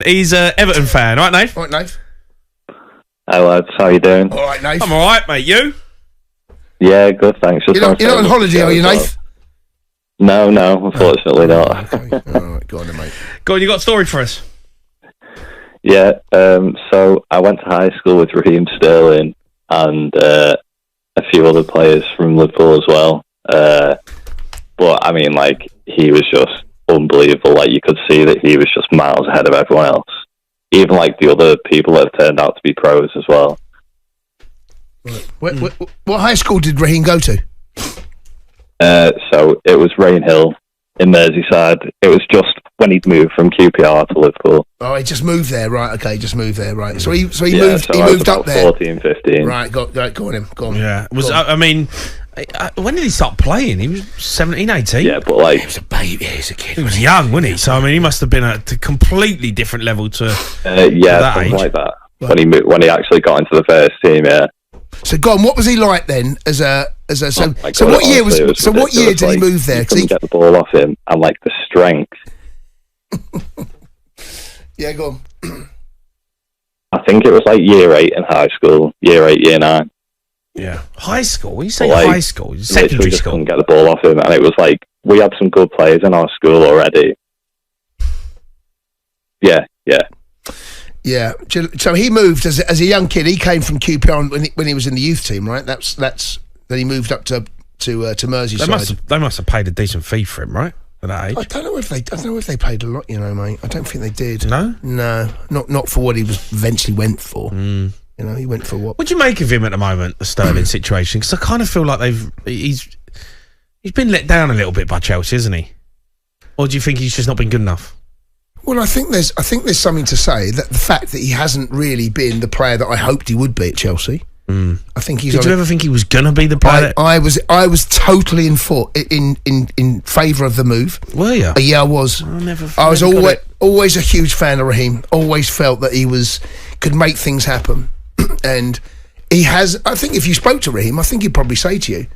He's an Everton fan, right, Nate? Right, Nate. Hi lads, how you doing? All right, Nate. I'm all right, mate. You? Yeah, good, thanks. You're not on holiday, are you, Nate? No, unfortunately not. Okay. All right, go on then, mate. Go on, you got a story for us? Yeah, so I went to high school with Raheem Sterling and a few other players from Liverpool as well. But I mean, like, he was just unbelievable. Like, you could see that he was just miles ahead of everyone else. Even like the other people that have turned out to be pros as well. Right. What high school did Raheem go to? So it was Rainhill in Merseyside. It was just when he'd moved from QPR to Liverpool. Oh, he just moved there, right? Okay, just moved there, right? So he moved. He I was moved up there. 14, 15. Right, go on. Yeah. I mean, when did he start playing? He was 17, 18? Yeah, but like... He was a baby, he was a kid. He was young, wasn't he? So, I mean, he must have been at a completely different level to that something age. Like that. Right. When he actually got into the first team, yeah. So, go on, what was he like then as a so what year what year did he move there? You couldn't get the ball off him, and like the strength. Yeah, go on. I think it was like year 8 in high school, year 8, year 9. Yeah, high school. When you say high school, secondary just school. Couldn't get the ball off him, and it was like we had some good players in our school already. Yeah. Yeah. So he moved as a young kid. He came from QPR when he was in the youth team, right? That's then he moved up to Merseyside. They must have paid a decent fee for him, right? At that age. I don't know if they paid a lot, mate. I don't think they did. No, not for what he eventually went for. Mm. He went for what? What do you make of him at the moment, the Sterling situation? Because I kind of feel like he's been let down a little bit by Chelsea, isn't he? Or do you think he's just not been good enough? Well, I think there's something to say that the fact that he hasn't really been the player that I hoped he would be at Chelsea. Mm. I think he's. Did you ever think he was gonna be the player? I was totally in favour of the move. Were you? Yeah, I was. I was always a huge fan of Raheem. Always felt that he could make things happen, and he has. I think if you spoke to Raheem, I think he'd probably say to you,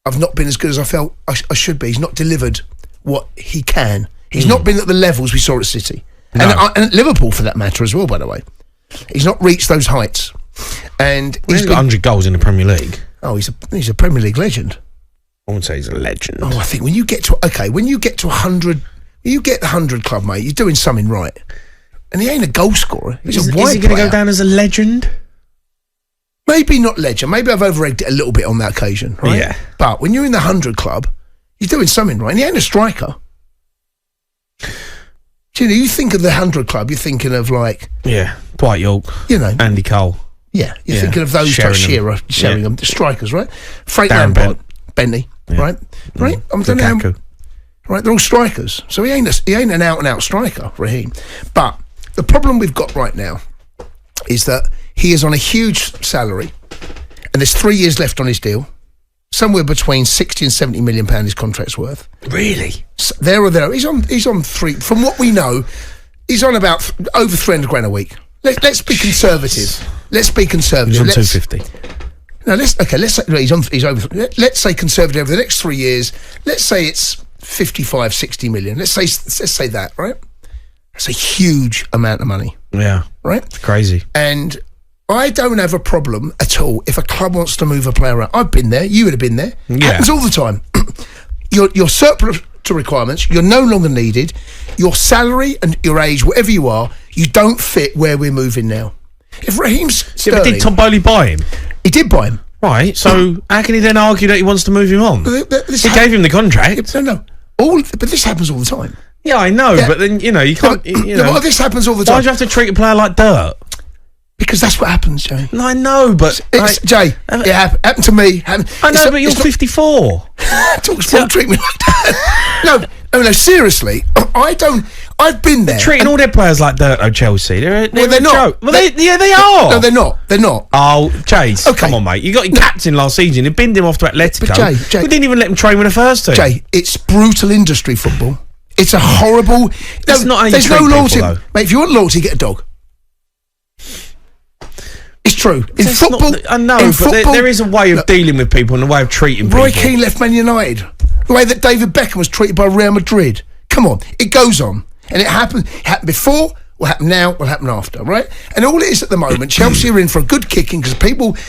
"I've not been as good as I felt I should be." He's not delivered what he can. He's not been at the levels we saw at City, and at Liverpool for that matter as well. By the way, he's not reached those heights. And he's got 100 goals in the Premier League. Oh, he's a Premier League legend. I wouldn't say he's a legend. Oh, I think when you get to 100, you get the 100 club, mate. You're doing something right. And he ain't a goal scorer. He's a wide Is he going to go down as a legend? Maybe not legend. Maybe I've over-egged it a little bit on that occasion, right? Yeah. But when you're in the 100 club, you're doing something right. And he ain't a striker. You think of the 100 club, you're thinking of like... Yeah, Dwight York, Andy Cole. Yeah, you're thinking of those Shearer, Sheringham, the strikers, right? Frank Darren Lampard, Bentley, right? Right? Lukaku. Right, they're all strikers. So he ain't an out-and-out striker, Raheem. But the problem we've got right now is that he is on a huge salary, and there's 3 years left on his deal. Somewhere between 60 and 70 million pound his contract's worth. Really? So there or there. He's on 3. From what we know, he's on about over 300 grand a week. Let's be conservative. Let's be conservative. He's on 250. No, let's say he's over. Let's say conservative over the next 3 years. Let's say it's 55, 60 million. Let's say that, right? That's a huge amount of money. Yeah. Right? It's crazy. And I don't have a problem at all if a club wants to move a player around. I've been there. You would have been there. Yeah. Happens all the time. You're surplus to requirements. You're no longer needed. Your salary and your age, whatever you are, you don't fit where we're moving now. If Raheem Sterling... but did Tom Bowley buy him? He did buy him. Right, so how can he then argue that he wants to move him on? He gave him the contract. No. But this happens all the time. Yeah, I know, but then, you can't... this happens all the time. Why do you have to treat a player like dirt? Because that's what happens, Jay. No, I know, but... Jay, it happened to me. I know, but you're 54. talkSPORT treat me like that. No, seriously. I've been there. They're treating all their players like dirt, Chelsea. They're not. Joke. Well, they are. No, they're not. They're not. Oh, Chase, come on, mate. You got your captain last season. You binned him off to Atletico. But Jay, we didn't even let him train with the first team. Jay, it's brutal industry, football. It's a horrible... That's not how you there's treat no loyalty. People, though. Mate, if you want loyalty, get a dog. It's true. In football... I know, but there is a way of dealing with people and a way of treating people. Roy Keane left Man United. The way that David Beckham was treated by Real Madrid. Come on. It goes on. And it happened before, What happened now will happen after, right? And all it is at the moment, Chelsea are in for a good kicking because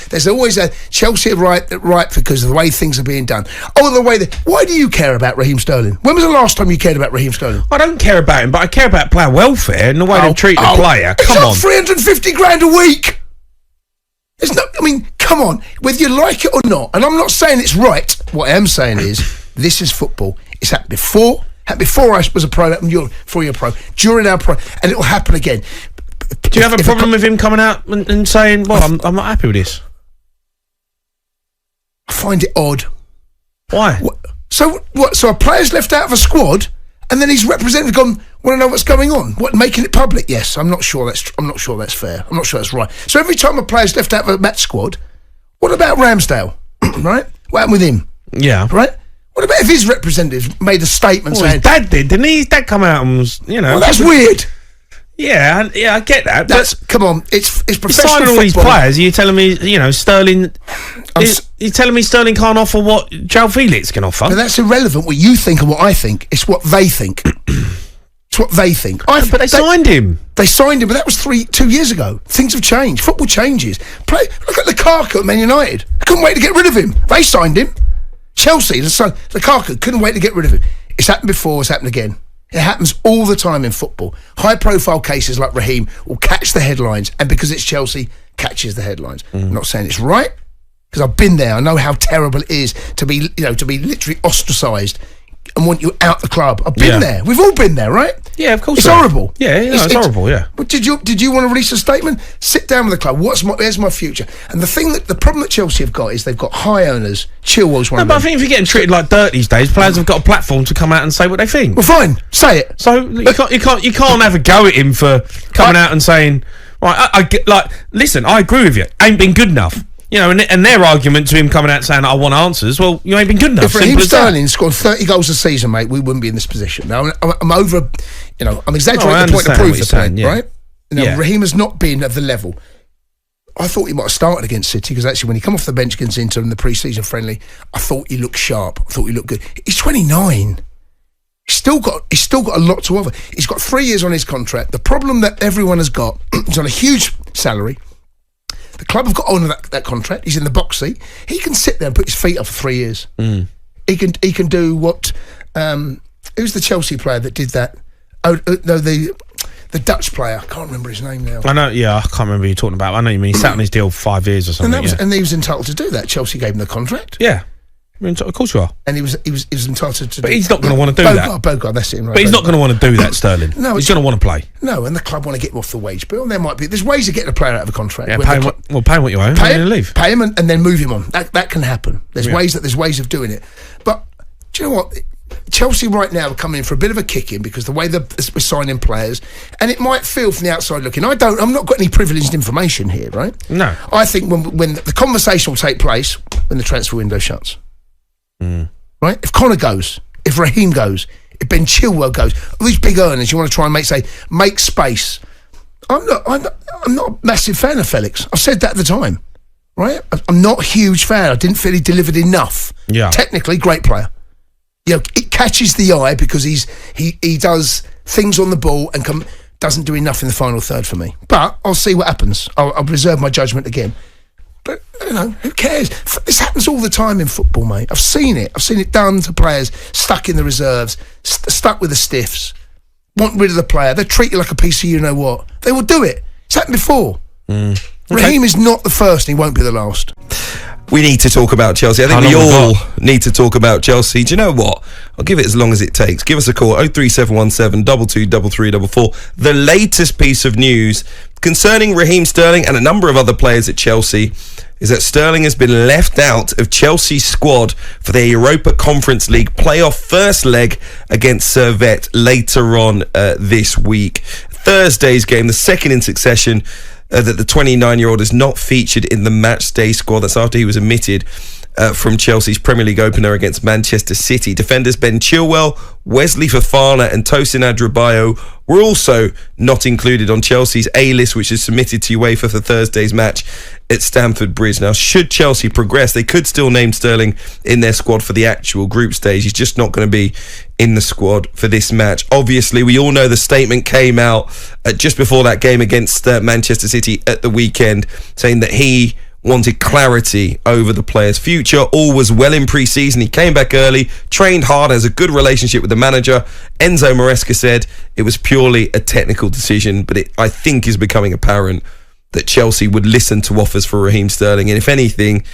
there's always a Chelsea are right because of the way things are being done. Why do you care about Raheem Sterling? When was the last time you cared about Raheem Sterling? I don't care about him, but I care about player welfare and the way they treat the player. Come on. 350 grand a week. Come on, whether you like it or not, and I'm not saying it's right. What I am saying is, this is football. It's happened before. Happened before I was a pro, before you're a pro, during our pro, and it will happen again. Do you have a problem with him coming out and saying, well, I'm not happy with this? I find it odd. Why? So a player's left out of a squad, and then his representative gone, want to know what's going on? What, making it public? Yes, I'm not sure that's fair. I'm not sure that's right. So every time a player's left out of a match squad, what about Ramsdale? Right? What happened with him? Yeah. Right? What about if his representative made a statement saying... his dad did, didn't he? His dad come out and was, Well, that's weird. Yeah, I get that. Come on, it's professional signing all these football. players, you're telling me, Sterling... You're telling me Sterling can't offer what João Felix can offer? But that's irrelevant, what you think and what I think. It's what they think. It's what they think. But they signed him. They signed him, but that was 2 years ago. Things have changed. Football changes. Look at Lukaku at Man United. I couldn't wait to get rid of him. They signed him. Chelsea, Lukaku, couldn't wait to get rid of him. It's happened before, it's happened again. It happens all the time in football. High-profile cases like Raheem will catch the headlines, and because it's Chelsea, catches the headlines. I'm not saying it's right, because I've been there. I know how terrible it is to be literally ostracised and want you out the club. I've been there. We've all been there, right? Yeah, of course. It's horrible. Yeah, it's horrible. Yeah. But did you want to release a statement? Sit down with the club. Where's my future? And the problem that Chelsea have got is they've got high owners. Chilwell's one of them. But I think if you're getting treated like dirt these days, players have got a platform to come out and say what they think. Well, fine, say it. So you can't have a go at him for coming out and saying, right, listen, I agree with you. Ain't been good enough. And their argument to him coming out saying, I want answers, well, you ain't been good enough. If Raheem Sterling scored 30 goals a season, mate, we wouldn't be in this position. Now, I'm over, I'm exaggerating the point to prove the point, right? Raheem has not been at the level. I thought he might have started against City, because actually when he come off the bench against Inter in the pre-season friendly, I thought he looked sharp. I thought he looked good. He's 29. He's still got a lot to offer. He's got 3 years on his contract. The problem that everyone has got, he's on a huge salary. The club have got on that contract. He's in the box seat. He can sit there and put his feet up for 3 years. He can do what... who's the Chelsea player that did that? Oh, no, the Dutch player. I can't remember his name now. I know, I can't remember who you're talking about. I know you mean he sat on his deal for 5 years or something. And he was entitled to do that. Chelsea gave him the contract. Yeah. Of course you are. And he was entitled to. But he's not going to want to do that. Bogart, that's it. Right, but he's not going to want to do that, Sterling. No, he's going to want to play. No, and the club want to get him off the wage bill. There's ways of getting a player out of a contract. Yeah, pay him what you owe. Pay him, leave. Pay him, and then move him on. That can happen. There's ways of doing it. But do you know what? Chelsea right now are coming in for a bit of a kick-in because the way we're signing players, and it might feel from the outside looking. I'm not got any privileged information here, right? No. I think when the conversation will take place when the transfer window shuts. Right? If Connor goes, if Raheem goes, if Ben Chilwell goes, all these big earners, you want to try and make space. I'm not a massive fan of Felix. I've said that at the time, right? I'm not a huge fan. I didn't feel he delivered enough. Yeah. Technically, great player. It catches the eye because he does things on the ball and doesn't do enough in the final third for me. But I'll see what happens. I'll reserve my judgment again. But, who cares? This happens all the time in football, mate. I've seen it. I've seen it done to players stuck in the reserves, stuck with the stiffs, want rid of the player. They treat you like a piece of you-know-what. They will do it. It's happened before. Okay. Raheem is not the first and he won't be the last. We need to talk about Chelsea. I think we all need to talk about Chelsea. Do you know what? I'll give it as long as it takes. Give us a call, 03717 223344. The latest piece of news concerning Raheem Sterling and a number of other players at Chelsea is that Sterling has been left out of Chelsea's squad for their Europa Conference League playoff first leg against Servette later on this week. Thursday's game, the second in succession that the 29-year-old is not featured in the match day squad. That's after he was omitted from Chelsea's Premier League opener against Manchester City. Defenders Ben Chilwell, Wesley Fofana and Tosin Adebayo were also not included on Chelsea's A-list, which is submitted to UEFA for Thursday's match at Stamford Bridge. Now, should Chelsea progress, they could still name Sterling in their squad for the actual group stage. He's just not going to be in the squad for this match. Obviously, we all know the statement came out just before that game against Manchester City at the weekend, saying that he wanted clarity over the player's future. All was well in pre-season. He came back early, trained hard, has a good relationship with the manager. Enzo Maresca said it was purely a technical decision, but it, I think, is becoming apparent that Chelsea would listen to offers for Raheem Sterling, and if anything,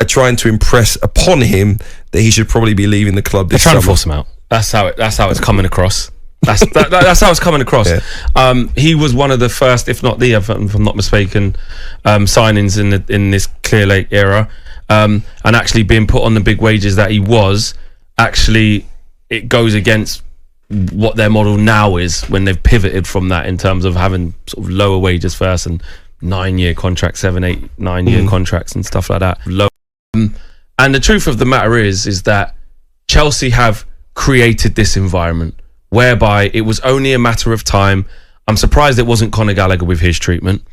are trying to impress upon him that he should probably be leaving the club this summer. They're trying to force him out. That's how it's coming across. That's how it's coming across. Yeah. He was one of the first, if not the, if I'm not mistaken, signings in this Clear Lake era, and actually being put on the big wages that he was. Actually, it goes against what their model now is when they've pivoted from that in terms of having sort of lower wages first and 9-year contracts, 7, 8, 9-year contracts and stuff like that. And the truth of the matter is that Chelsea have created this environment whereby it was only a matter of time. I'm surprised it wasn't Conor Gallagher with his treatment.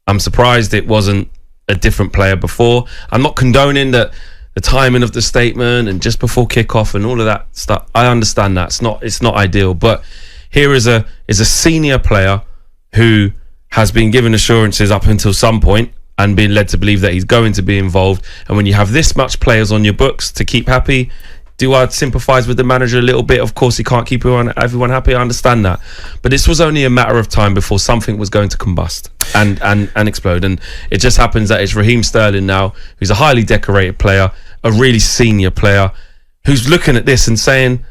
I'm surprised it wasn't a different player before. I'm not condoning that the timing of the statement and just before kickoff and all of that stuff. I understand that it's not ideal, but here is a senior player who has been given assurances up until some point and been led to believe that he's going to be involved. And when you have this much players on your books to keep happy, do I sympathise with the manager a little bit? Of course, he can't keep everyone happy. I understand that. But this was only a matter of time before something was going to combust and explode. And it just happens that it's Raheem Sterling now, who's a highly decorated player, a really senior player, who's looking at this and saying,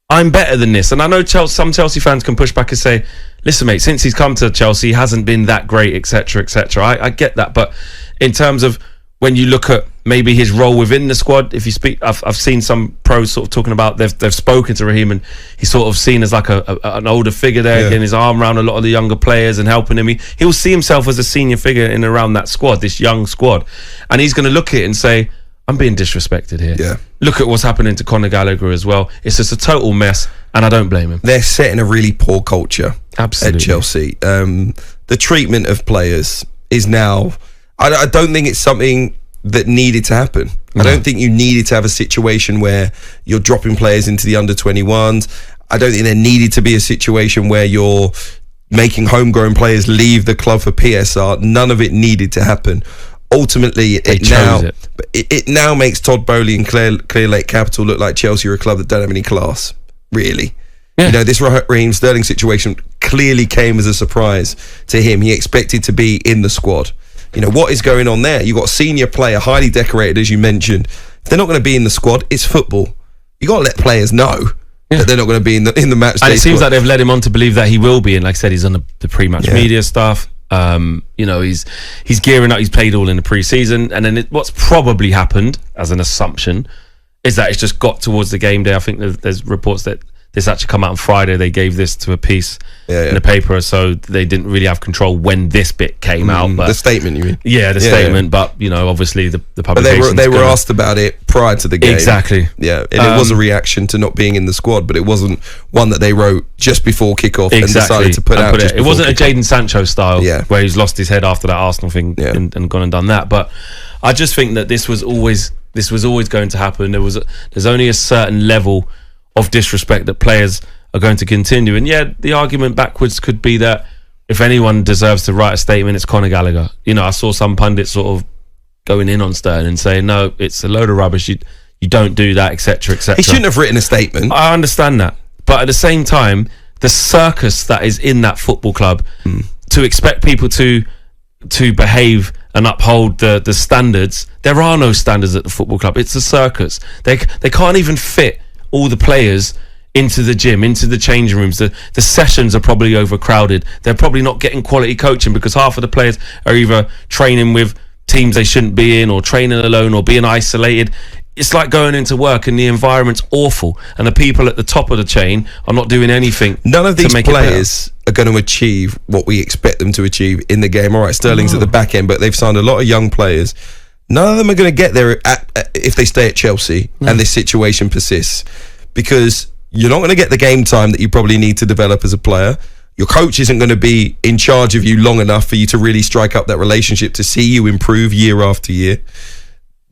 I'm better than this. And I know some Chelsea fans can push back and say, listen, mate, since he's come to Chelsea, he hasn't been that great, etc., etc. I get that. But in terms of when you look at maybe his role within the squad, if you speak, I've seen some pros sort of talking about they've spoken to Raheem and he's sort of seen as like an older figure there, getting his arm around a lot of the younger players and helping him. He'll see himself as a senior figure in and around that squad, this young squad, and he's going to look at it and say, I'm being disrespected here. Yeah. Look at what's happening to Conor Gallagher as well. It's just a total mess, and I don't blame him. They're setting a really poor culture at Chelsea. The treatment of players is now... I don't think it's something that needed to happen. I don't think you needed to have a situation where you're dropping players into the under-21s. I don't think there needed to be a situation where you're making homegrown players leave the club for PSR. None of it needed to happen. Ultimately, it now makes Todd Bowley and Clear Lake Capital look like Chelsea are a club that don't have any class, really. Yeah. You know, this Raheem Sterling situation clearly came as a surprise to him. He expected to be in the squad. You know, what is going on there? You've got a senior player, highly decorated, as you mentioned. If they're not going to be in the squad, it's football. You got to let players know that they're not going to be in the match day. And it seems like they've led him on to believe that he will be. And like I said, he's on the pre-match media stuff. You know, he's gearing up. He's played all in the pre-season. And then what's probably happened, as an assumption, is that it's just got towards the game day. I think there's reports that this actually come out on Friday. They gave this to a piece in the paper, so they didn't really have control when this bit came out. But the statement, you mean? Yeah, the statement. But you know, obviously the publication. But they were asked about it prior to the game. Exactly. Yeah, and it was a reaction to not being in the squad, but it wasn't one that they wrote just before kickoff and decided to put out. It wasn't a Jadon Sancho style, where he's lost his head after that Arsenal thing and gone and done that. But I just think that this was always going to happen. There's only a certain level of disrespect that players are going to continue. And the argument backwards could be that if anyone deserves to write a statement, it's Conor Gallagher. You know, I saw some pundits sort of going in on Sterling and saying, no, it's a load of rubbish, you don't do that, etc., etc. He shouldn't have written a statement. I understand that, but at the same time, the circus that is in that football club, to expect people to behave and uphold the standards, there are no standards at the football club. It's a circus. They can't even fit all the players into the gym, into the changing rooms. The sessions are probably overcrowded. They're probably not getting quality coaching because half of the players are either training with teams they shouldn't be in, or training alone, or being isolated. It's like going into work and the environment's awful, and the people at the top of the chain are not doing anything. None of these players are going to achieve what we expect them to achieve in the game. All right, Sterling's at the back end, but they've signed a lot of young players. None of them are going to get there if they stay at Chelsea and this situation persists, because you're not going to get the game time that you probably need to develop as a player. Your coach isn't going to be in charge of you long enough for you to really strike up that relationship to see you improve year after year.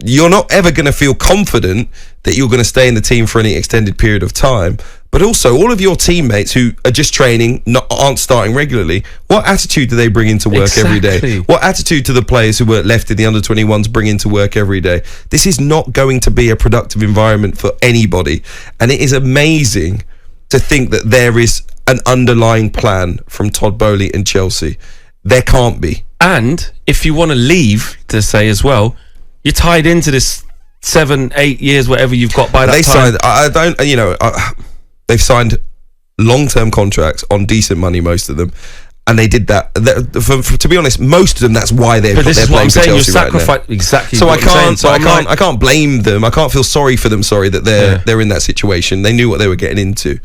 You're not ever going to feel confident that you're going to stay in the team for any extended period of time. But also, all of your teammates who are just training, aren't starting regularly, what attitude do they bring into work every day? What attitude do the players who were left in the under-21s bring into work every day? This is not going to be a productive environment for anybody. And it is amazing to think that there is an underlying plan from Todd Boehly and Chelsea. There can't be. And if you want to leave, to say as well, you're tied into this 7-8 years, whatever you've got by that time. They've signed long-term contracts on decent money, most of them, and they did that. To be honest, most of them, that's why they're playing for Chelsea right now. Exactly. So I can't blame them. I can't feel sorry for them. Sorry that they're in that situation. They knew what they were getting into,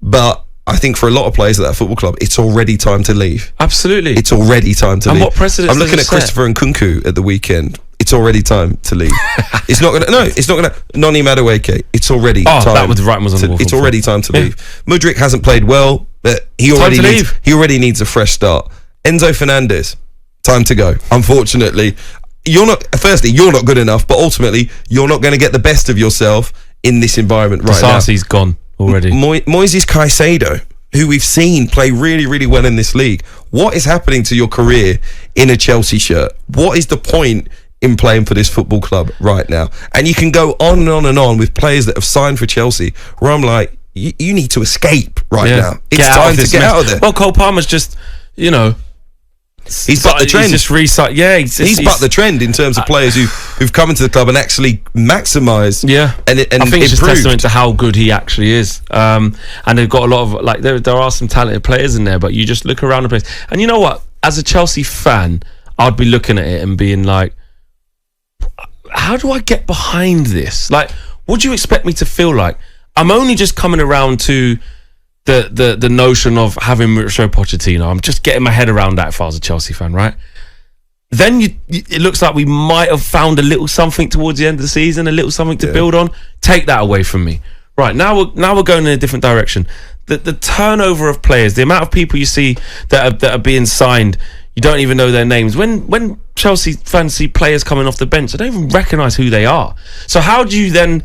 but I think for a lot of players at that football club, it's already time to leave. Absolutely, it's already time to leave. And what precedent? I'm looking at Christopher and Nkunku at the weekend. It's already time to leave. It's not gonna. Noni Madueke. It's already time. That was right. It's already time to leave. Mudryk hasn't played well, but he already needs a fresh start. Enzo Fernandez, time to go. Unfortunately, you're not good enough, but ultimately, you're not going to get the best of yourself in this environment right now. Sarsi's gone already. Moises Caicedo, who we've seen play really, really well in this league. What is happening to your career in a Chelsea shirt? What is the point in playing for this football club right now? And you can go on and on and on with players that have signed for Chelsea, where I'm like, you need to escape right now. It's time to get out of there. Well, Cole Palmer's just, he's bucked the trend. He's just he's bucked the trend in terms of players who've come into the club and actually maximised. Yeah, and I think it's just testament to how good he actually is. And they've got a lot of there are some talented players in there, but you just look around the place, and you know what? As a Chelsea fan, I'd be looking at it and being like, how do I get behind this? Like, what do you expect me to feel like? I'm only just coming around to the notion of having Mauricio Pochettino. I'm just getting my head around that if I was a Chelsea fan, right? Then it looks like we might have found a little something towards the end of the season, a little something to build on. Take that away from me. Right, now we're going in a different direction. The turnover of players, the amount of people you see that are being signed, you don't even know their names. When Chelsea fans see players coming off the bench, they don't even recognise who they are. So how do you then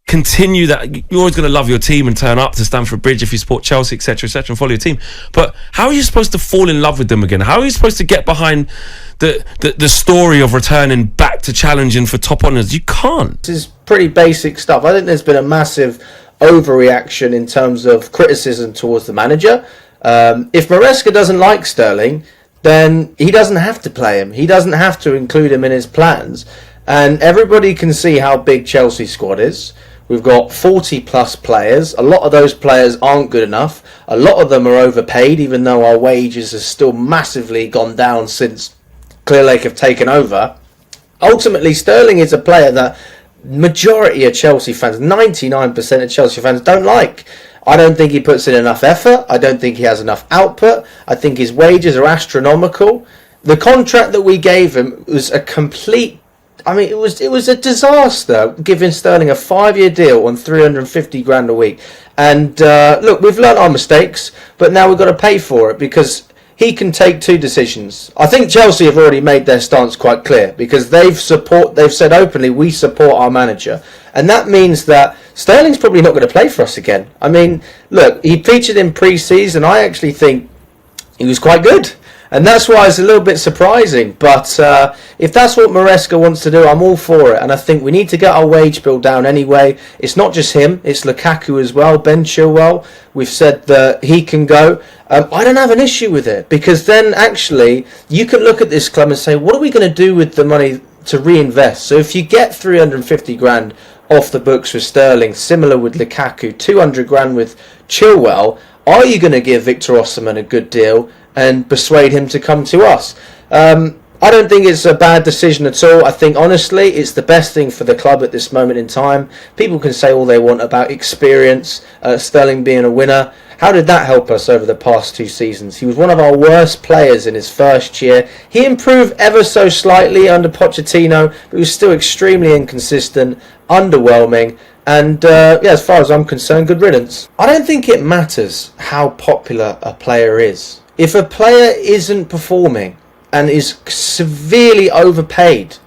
continue that? You're always going to love your team and turn up to Stamford Bridge if you support Chelsea, etc., and follow your team. But how are you supposed to fall in love with them again? How are you supposed to get behind the story of returning back to challenging for top honours? You can't. This is pretty basic stuff. I think there's been a massive overreaction in terms of criticism towards the manager. If Maresca doesn't like Sterling, then he doesn't have to play him. He doesn't have to include him in his plans. And everybody can see how big Chelsea's squad is. We've got 40 plus players. A lot of those players aren't good enough. A lot of them are overpaid, even though our wages have still massively gone down since Clearlake have taken over. Ultimately, Sterling is a player that majority of Chelsea fans, 99% of Chelsea fans, don't like. I don't think he puts in enough effort. I don't think he has enough output. I think his wages are astronomical. The contract that we gave him was a complete... it was a disaster, giving Sterling a 5-year deal on 350 grand a week. And look, we've learnt our mistakes, but now we've got to pay for it because he can take two decisions. I think Chelsea have already made their stance quite clear because they've said openly, we support our manager. And that means that Sterling's probably not going to play for us again. Look, he featured in pre-season. I actually think he was quite good. And that's why it's a little bit surprising. But if that's what Maresca wants to do, I'm all for it. And I think we need to get our wage bill down anyway. It's not just him. It's Lukaku as well. Ben Chilwell. We've said that he can go. I don't have an issue with it. Because then actually you can look at this club and say, what are we going to do with the money to reinvest? So if you get 350 grand off the books with Sterling, similar with Lukaku, 200 grand with Chilwell, are you going to give Victor Osimhen a good deal and persuade him to come to us? I don't think it's a bad decision at all. I think, honestly, it's the best thing for the club at this moment in time. People can say all they want about experience, Sterling being a winner. How did that help us over the past 2 seasons? He was one of our worst players in his first year. He improved ever so slightly under Pochettino, but he was still extremely inconsistent, underwhelming, and as far as I'm concerned, good riddance. I don't think it matters how popular a player is. If a player isn't performing and is severely overpaid,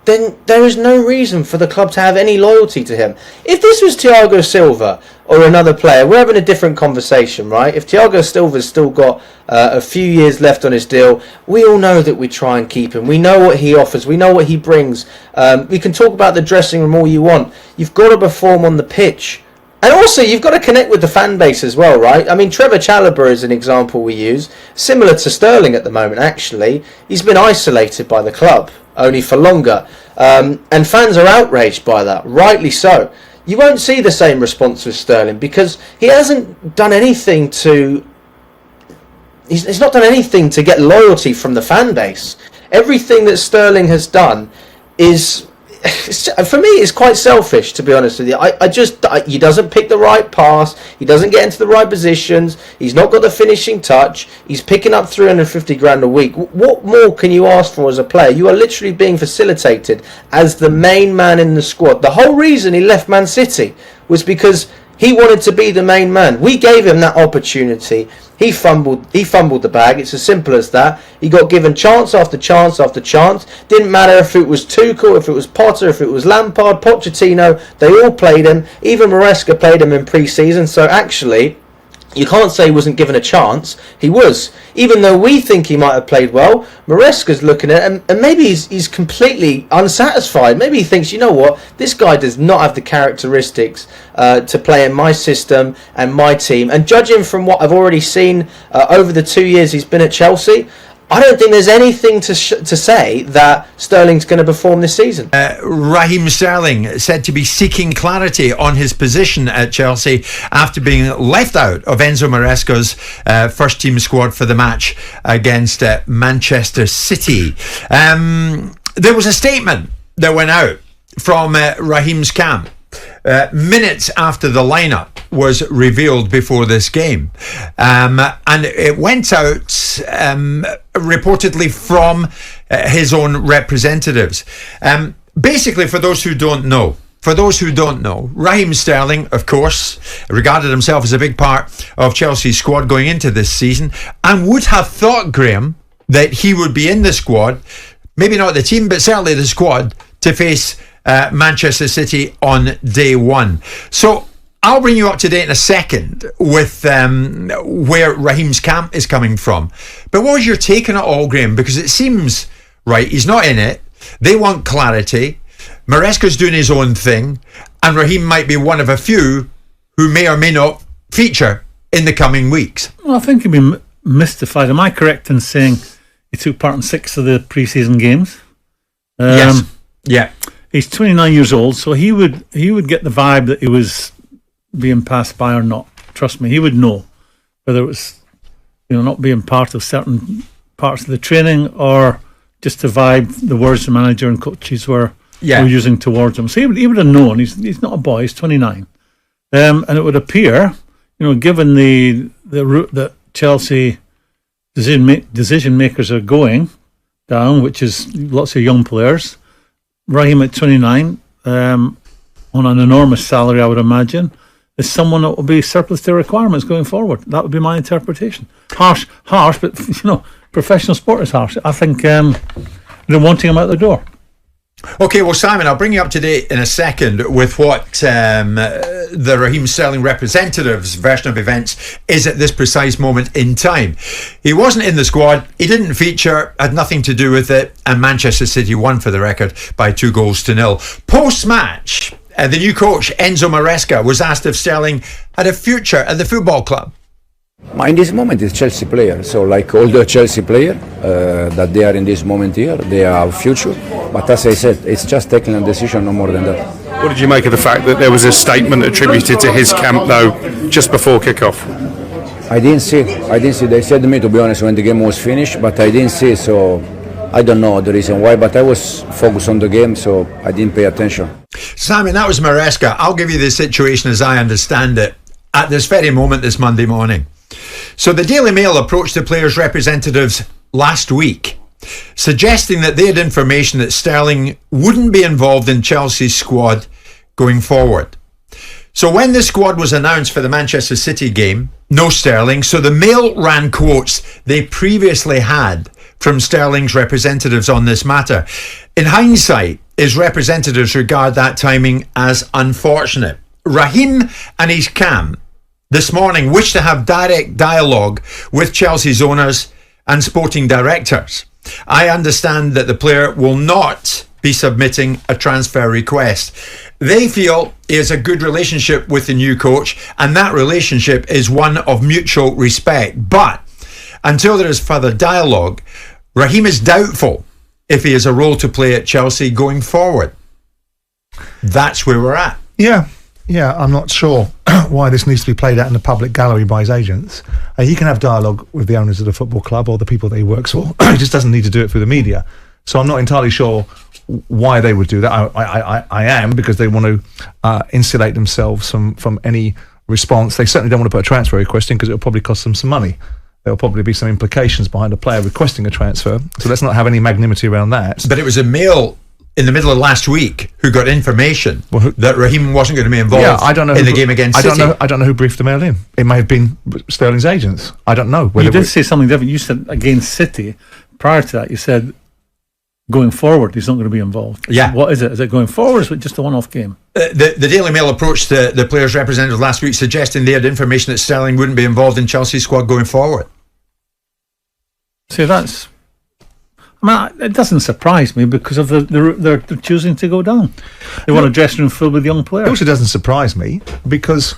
then there is no reason for the club to have any loyalty to him. If this was Thiago Silva or another player, we're having a different conversation, right? If Thiago Silva's still got a few years left on his deal, we all know that we try and keep him. We know what he offers. We know what he brings. We can talk about the dressing room all you want. You've got to perform on the pitch. And also, you've got to connect with the fan base as well, right? I mean, Trevor Chalobah is an example we use, similar to Sterling at the moment, actually. He's been isolated by the club, only for longer. And fans are outraged by that, rightly so. You won't see the same response with Sterling because he hasn't done anything to... He's not done anything to get loyalty from the fan base. Everything that Sterling has done is... For me, it's quite selfish, to be honest with you. He doesn't pick the right pass. He doesn't get into the right positions. He's not got the finishing touch. He's picking up 350 grand a week. What more can you ask for as a player? You are literally being facilitated as the main man in the squad. The whole reason he left Man City was because he wanted to be the main man. We gave him that opportunity. He fumbled the bag. It's as simple as that. He got given chance after chance after chance. Didn't matter if it was Tuchel, if it was Potter, if it was Lampard, Pochettino. They all played him. Even Maresca played him in pre-season. So actually, you can't say he wasn't given a chance. He was. Even though we think he might have played well, Maresca's looking at him and maybe he's completely unsatisfied. Maybe he thinks, you know what, this guy does not have the characteristics to play in my system and my team. And judging from what I've already seen over the 2 years he's been at Chelsea, I don't think there's anything to say that Sterling's going to perform this season. Raheem Sterling said to be seeking clarity on his position at Chelsea after being left out of Enzo Maresca's first team squad for the match against Manchester City. There was a statement that went out from Raheem's camp minutes after the lineup was revealed before this game, and it went out reportedly from his own representatives. Basically, for those who don't know, Raheem Sterling, of course, regarded himself as a big part of Chelsea's squad going into this season, and would have thought, Graham, that he would be in the squad, maybe not the team, but certainly the squad, to face Manchester City on day one. So I'll bring you up to date in a second with where Raheem's camp is coming from. But what was your take on it all, Graham? Because it seems, right, he's not in it. They want clarity. Maresca's doing his own thing. And Raheem might be one of a few who may or may not feature in the coming weeks. Well, I think he'd be mystified. Am I correct in saying he took part in 6 of the pre-season games? Yes. Yeah. He's 29 years old, so he would get the vibe that he was being passed by or not. Trust me, he would know whether it was, not being part of certain parts of the training or just the vibe, the words the manager and coaches were using towards him. So he would have known. He's not a boy. He's 29, and it would appear, given the route that Chelsea decision makers are going down, which is lots of young players. Raheem at 29, on an enormous salary, I would imagine, is someone that will be surplus to requirements going forward. That would be my interpretation. Harsh, but professional sport is harsh. I think they're wanting him out the door. Okay, well, Simon, I'll bring you up to date in a second with what the Raheem Sterling representative's version of events is at this precise moment in time. He wasn't in the squad, he didn't feature, had nothing to do with it, and Manchester City won, for the record, by 2-0. Post-match, the new coach, Enzo Maresca, was asked if Sterling had a future at the football club. In this moment, it's Chelsea player. So, like all the Chelsea player that they are in this moment here, they have future. But as I said, it's just taking a decision, no more than that. What did you make of the fact that there was a statement attributed to his camp, though, just before kickoff? I didn't see. They said to me, to be honest, when the game was finished, but I didn't see. So I don't know the reason why, but I was focused on the game, so I didn't pay attention. Simon, that was Maresca. I'll give you the situation as I understand it at this very moment, this Monday morning. So the Daily Mail approached the players' representatives last week, suggesting that they had information that Sterling wouldn't be involved in Chelsea's squad going forward. So when the squad was announced for the Manchester City game, no Sterling, so the Mail ran quotes they previously had from Sterling's representatives on this matter. In hindsight, his representatives regard that timing as unfortunate. Raheem and his camp this morning wish to have direct dialogue with Chelsea's owners and sporting directors. I understand that the player will not be submitting a transfer request. They feel he has a good relationship with the new coach, and that relationship is one of mutual respect. But until there is further dialogue, Raheem is doubtful if he has a role to play at Chelsea going forward. That's where we're at. Yeah, I'm not sure why this needs to be played out in the public gallery by his agents. He can have dialogue with the owners of the football club or the people that he works for. He just doesn't need to do it through the media. So I'm not entirely sure why they would do that. I am, because they want to insulate themselves from any response. They certainly don't want to put a transfer request in because it'll probably cost them some money. There'll probably be some implications behind a player requesting a transfer. So let's not have any magnanimity around that. But it was a Mail in the middle of last week who got information that Raheem wasn't going to be involved in the game against City. I don't know who briefed the Mail in. It may have been Sterling's agents. I don't know. You did say something different. You said against City. Prior to that, you said going forward, he's not going to be involved. Yeah. What is it? Is it going forward or is it just a one-off game? The Daily Mail approached the players' representative last week, suggesting they had information that Sterling wouldn't be involved in Chelsea's squad going forward. See, that's... I mean, it doesn't surprise me because of they're choosing to go down. They want a dressing room filled with young players. It also doesn't surprise me because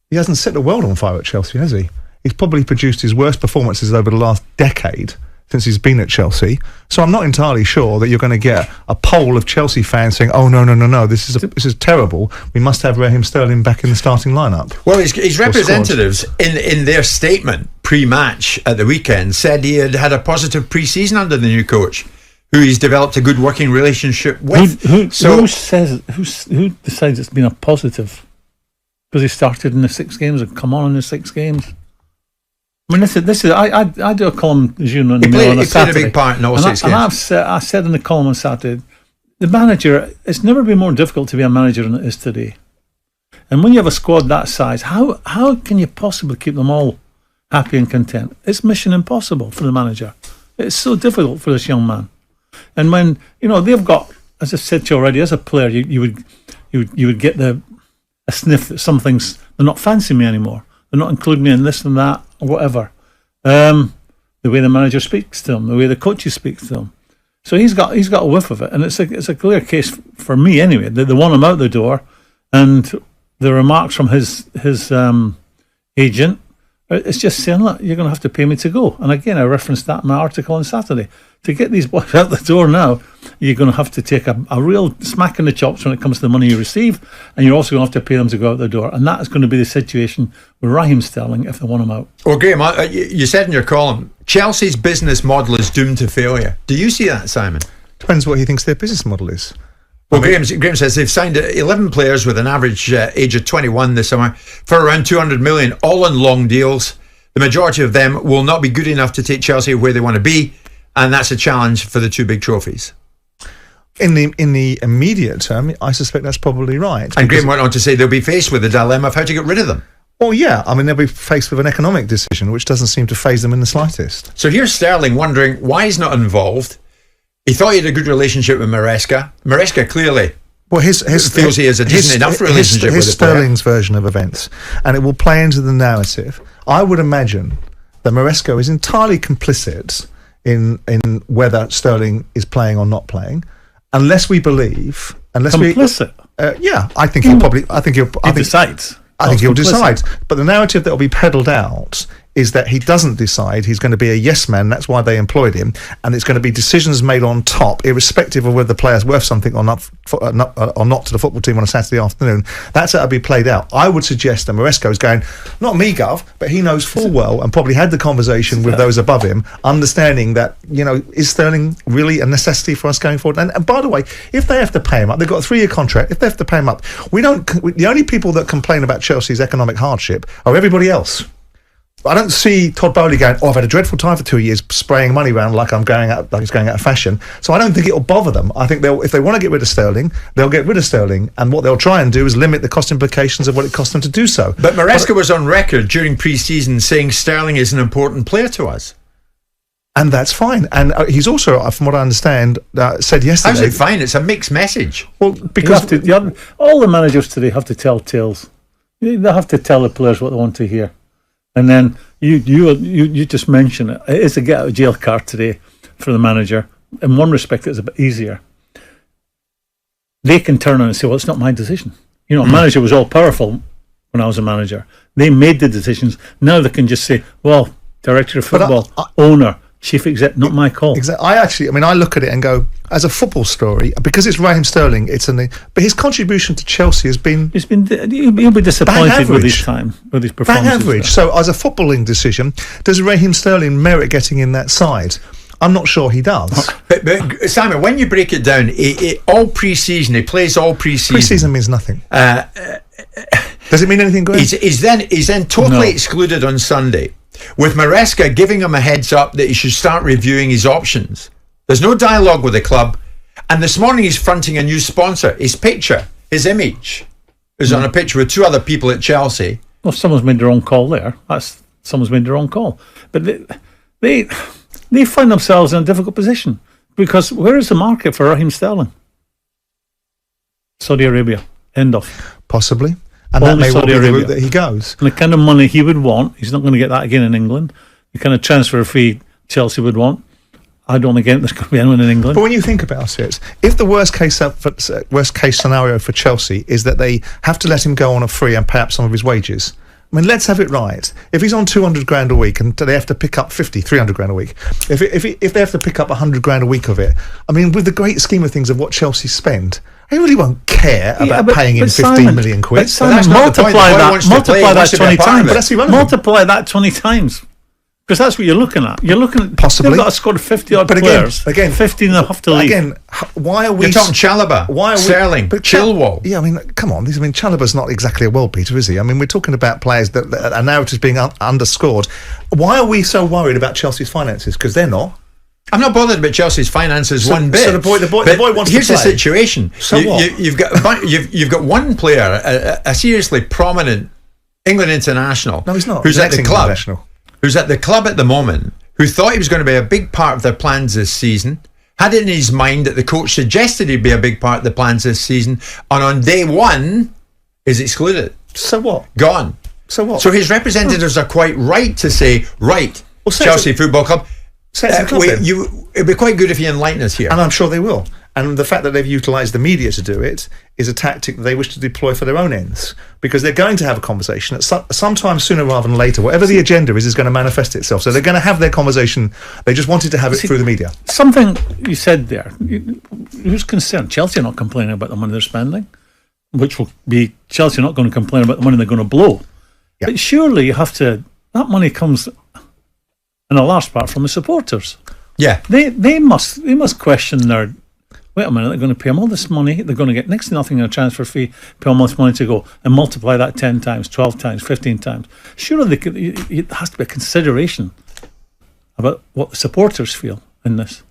he hasn't set the world on fire at Chelsea, has he? He's probably produced his worst performances over the last decade since he's been at Chelsea. So I'm not entirely sure that you're going to get a poll of Chelsea fans saying, "Oh no, this is terrible. We must have Raheem Sterling back in the starting lineup." Well, his representatives in their statement pre-match at the weekend said he had a positive pre-season under the new coach, who he's developed a good working relationship with. Who decides it's been a positive? Because he started in the 6 games and come on in the 6 games. I mean, this is. I do a column, as you know, on a Saturday. He played a big part in all 6 games. And I said in the column on Saturday, the manager. It's never been more difficult to be a manager than it is today. And when you have a squad that size, how can you possibly keep them all happy and content? It's mission impossible for the manager. It's so difficult for this young man. And when they've got, as I said to you already, as a player, you would get a sniff that some things they're not fancying me anymore. They're not including me in this and that or whatever. The way the manager speaks to them, the way the coaches speak to them. So he's got a whiff of it, and it's a clear case for me anyway that they want him out the door. And the remarks from his agent, it's just saying, look, you're going to have to pay me to go. And again, I referenced that in my article on Saturday. To get these boys out the door now, you're going to have to take a real smack in the chops when it comes to the money you receive, and you're also going to have to pay them to go out the door. And that is going to be the situation with Raheem Sterling if they want him out. Well, Graham, you said in your column, Chelsea's business model is doomed to failure. Do you see that, Simon? Depends what he thinks their business model is. Well, Graham says they've signed 11 players with an average age of 21 this summer for around 200 million, all in long deals. The majority of them will not be good enough to take Chelsea where they want to be, and that's a challenge for the 2 big trophies. In the immediate term, I suspect that's probably right. And Graham went on to say they'll be faced with the dilemma of how to get rid of them. Well, yeah. I mean, they'll be faced with an economic decision, which doesn't seem to faze them in the slightest. So here's Sterling wondering why he's not involved. He thought he had a good relationship with Maresca. Maresca clearly feels he has a decent enough relationship with Sterling's version of events, and it will play into the narrative. I would imagine that Maresca is entirely complicit in whether Sterling is playing or not playing, unless we believe. Complicit. Yeah, I think he'll probably. I think he'll. He decides. I think he'll decide. But the narrative that will be peddled out is that he doesn't decide. He's going to be a yes man. That's why they employed him. And it's going to be decisions made on top, irrespective of whether the player's worth something or not to the football team on a Saturday afternoon. That's how to be played out. I would suggest that Maresco is going, not me, Gov, but he knows full well and probably had the conversation with those above him, understanding that, is Sterling really a necessity for us going forward? And by the way, if they have to pay him up, they've got a 3-year contract. If they have to pay him up, the only people that complain about Chelsea's economic hardship are everybody else. I don't see Todd Bowley going, I've had a dreadful time for 2 years spraying money around like it's going out of fashion. So I don't think it'll bother them. I think if they want to get rid of Sterling, they'll get rid of Sterling. And what they'll try and do is limit the cost implications of what it costs them to do so. But Maresca was on record during pre-season saying Sterling is an important player to us. And that's fine. And he's also, from what I understand, said yesterday... How's it fine? It's a mixed message. Well, because... all the managers today have to tell tales. They have to tell the players what they want to hear. And then you just mentioned it. It is a get out of jail card today for the manager. In one respect, it's a bit easier. They can turn around and say, well, it's not my decision. A manager was all powerful when I was a manager. They made the decisions. Now they can just say, well, director of football, owner, chief exec, not my call. Exactly. I look at it and go, as a football story, because it's Raheem Sterling, but his contribution to Chelsea has been... He'll be disappointed with his performances. Bang average. So as a footballing decision, does Raheem Sterling merit getting in that side? I'm not sure he does. But Simon, when you break it down, all pre-season, he plays all pre-season. Pre-season means nothing. Does it mean anything good? He's then totally excluded on Sunday, with Maresca giving him a heads up that he should start reviewing his options. There's no dialogue with the club, and this morning he's fronting a new sponsor. His picture, his image, is on a picture with 2 other people at Chelsea. Well, someone's made their own call there. Someone's made their own call. But they find themselves in a difficult position, because where is the market for Raheem Sterling? Saudi Arabia. End of. Possibly. And that may well be the route that he goes. And the kind of money he would want, he's not going to get that again in England. The kind of transfer fee Chelsea would want, I don't think there's going to be anyone in England. But when you think about it, if the worst case scenario for Chelsea is that they have to let him go on a free and pay up some of his wages, I mean, let's have it right. If he's on 200 grand a week and they have to pick up 300 grand a week, if they have to pick up 100 grand a week of it, I mean, with the great scheme of things of what Chelsea spend, they really won't care about paying him 15 million quid. But Simon, multiply that 20 times. But that's irrelevant. Multiply that 20 times. Because that's what you're looking at. You're looking at possibly. They've got to score 50 odd players. Again, 15 and a half to leave. Again, why are we? You're talking Chalobah, Sterling, Chilwell. Yeah, I mean, come on. Chalobah's not exactly a world beater, is he? I mean, we're talking about players that are narratives being underscored. Why are we so worried about Chelsea's finances? Because they're not. I'm not bothered about Chelsea's finances one bit. So the boy wants here's to play. The situation. So what? You've got one player, a seriously prominent England international. No, he's not. Who's at the club? Who's at the club at the moment, who thought he was going to be a big part of their plans this season, had it in his mind that the coach suggested he'd be a big part of the plans this season, and on day one is excluded. So what? Gone. So what? So his representatives are quite right to say, Chelsea Football Club, it'd be quite good if you enlighten us here. And I'm sure they will. And the fact that they've utilised the media to do it is a tactic that they wish to deploy for their own ends, because they're going to have a conversation at sometime sooner rather than later. Whatever the agenda is going to manifest itself. So they're going to have their conversation. They just wanted to have it through the media. Something you said there. Who's concerned? Chelsea are not complaining about the money they're spending, which will be Chelsea are not going to complain about the money they're going to blow. Yeah. But surely you have to. That money comes in a large part from the supporters. Yeah, they must question their. Wait a minute, they're going to pay them all this money, they're going to get next to nothing in a transfer fee, pay them all this money to go, and multiply that 10 times, 12 times, 15 times. Surely it has to be a consideration about what the supporters feel in this.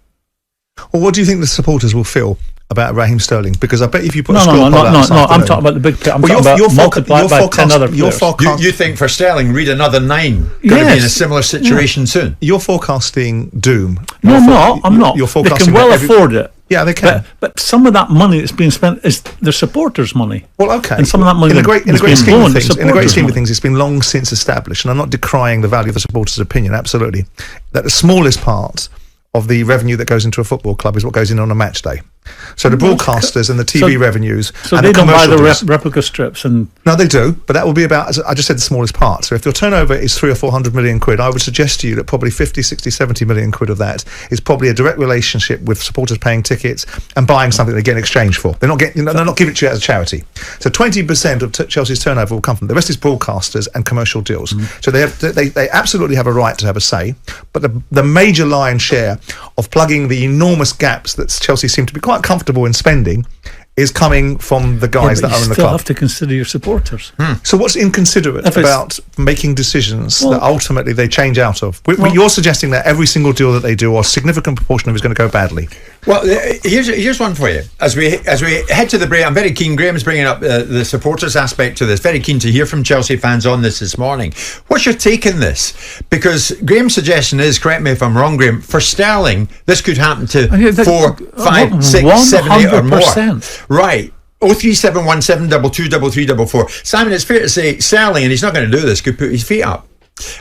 Well, what do you think the supporters will feel about Raheem Sterling? Because I bet if you put no, I'm talking about the big picture. I'm talking about multiplied by 10 other players. You think for Sterling, read another 9 going to be in a similar situation soon? You're forecasting doom. I'm not. You're forecasting they can well afford it. Yeah, they can. But some of that money that's being spent is their supporters' money. Well, okay. And some of that money in a great scheme of things, it's been long since established, and I'm not decrying the value of the supporters' opinion, absolutely, that the smallest part of the revenue that goes into a football club is what goes in on a match day. So the broadcasters and the TV revenues. So and they the don't buy the commercial replica strips and. No, they do, but that will be about, as I just said, the smallest part. So if your turnover is 300 or 400 million quid, I would suggest to you that probably 50, 60, 70 million quid of that is probably a direct relationship with supporters paying tickets and buying something they get in exchange for. They're not getting, they're not giving it to you as a charity. So 20% of Chelsea's turnover will come from the rest is broadcasters and commercial deals. So they absolutely have a right to have a say, but the major lion's share of plugging the enormous gaps that Chelsea seem to be quite comfortable in spending is coming from the guys that own the club. You still have to consider your supporters. So what's inconsiderate about making decisions that ultimately they change out of? You're suggesting that every single deal that they do, or a significant proportion of it, is going to go badly. Well, here's one for you. As we head to the break, I'm very keen. Graham's bringing up the supporters aspect to this. Very keen to hear from Chelsea fans on this morning. What's your take on this? Because Graham's suggestion is, correct me if I'm wrong, Graham, for Sterling, this could happen to 4, 5, 6, 7, 8 or more. Right. 03717 223344. Simon, it's fair to say Sterling, and he's not going to do this, could put his feet up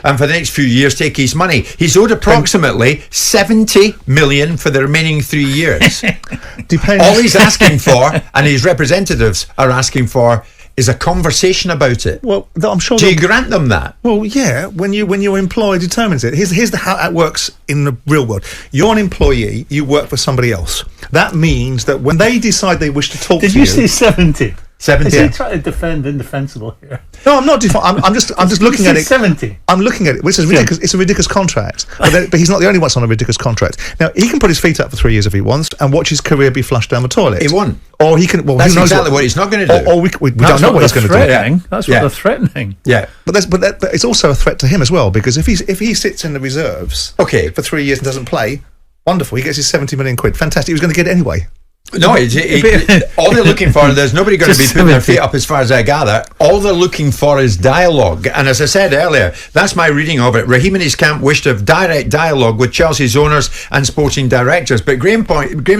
and for the next few years take his money. He's owed approximately 70 million for the remaining 3 years. All he's asking for, and his representatives are asking for, is a conversation about it. Well, I'm sure. Do you grant them that? Well, yeah. When your employer determines it, here's how it works in the real world. You're an employee. You work for somebody else. That means that when they decide they wish to talk to you. Did you say 70? 70. Is he trying to defend indefensible here? No, I'm not. I'm just looking at it. 70. I'm looking at it, which is ridiculous. It's a ridiculous contract, but he's not the only one on a ridiculous contract. Now he can put his feet up for 3 years if he wants and watch his career be flushed down the toilet. He won't. Or he can. Well, that's who knows exactly what he's not going to do. Or we don't know what he's going to do. That's what they're threatening. Yeah, but it's also a threat to him as well, because if he sits in the reserves, for 3 years and doesn't play, wonderful. He gets his 70 million quid. Fantastic. He was going to get it anyway. No, all they're looking for, there's nobody going to be putting their feet up as far as I gather. All they're looking for is dialogue. And as I said earlier, that's my reading of it. Raheem and his camp wish to have direct dialogue with Chelsea's owners and sporting directors. But Graham's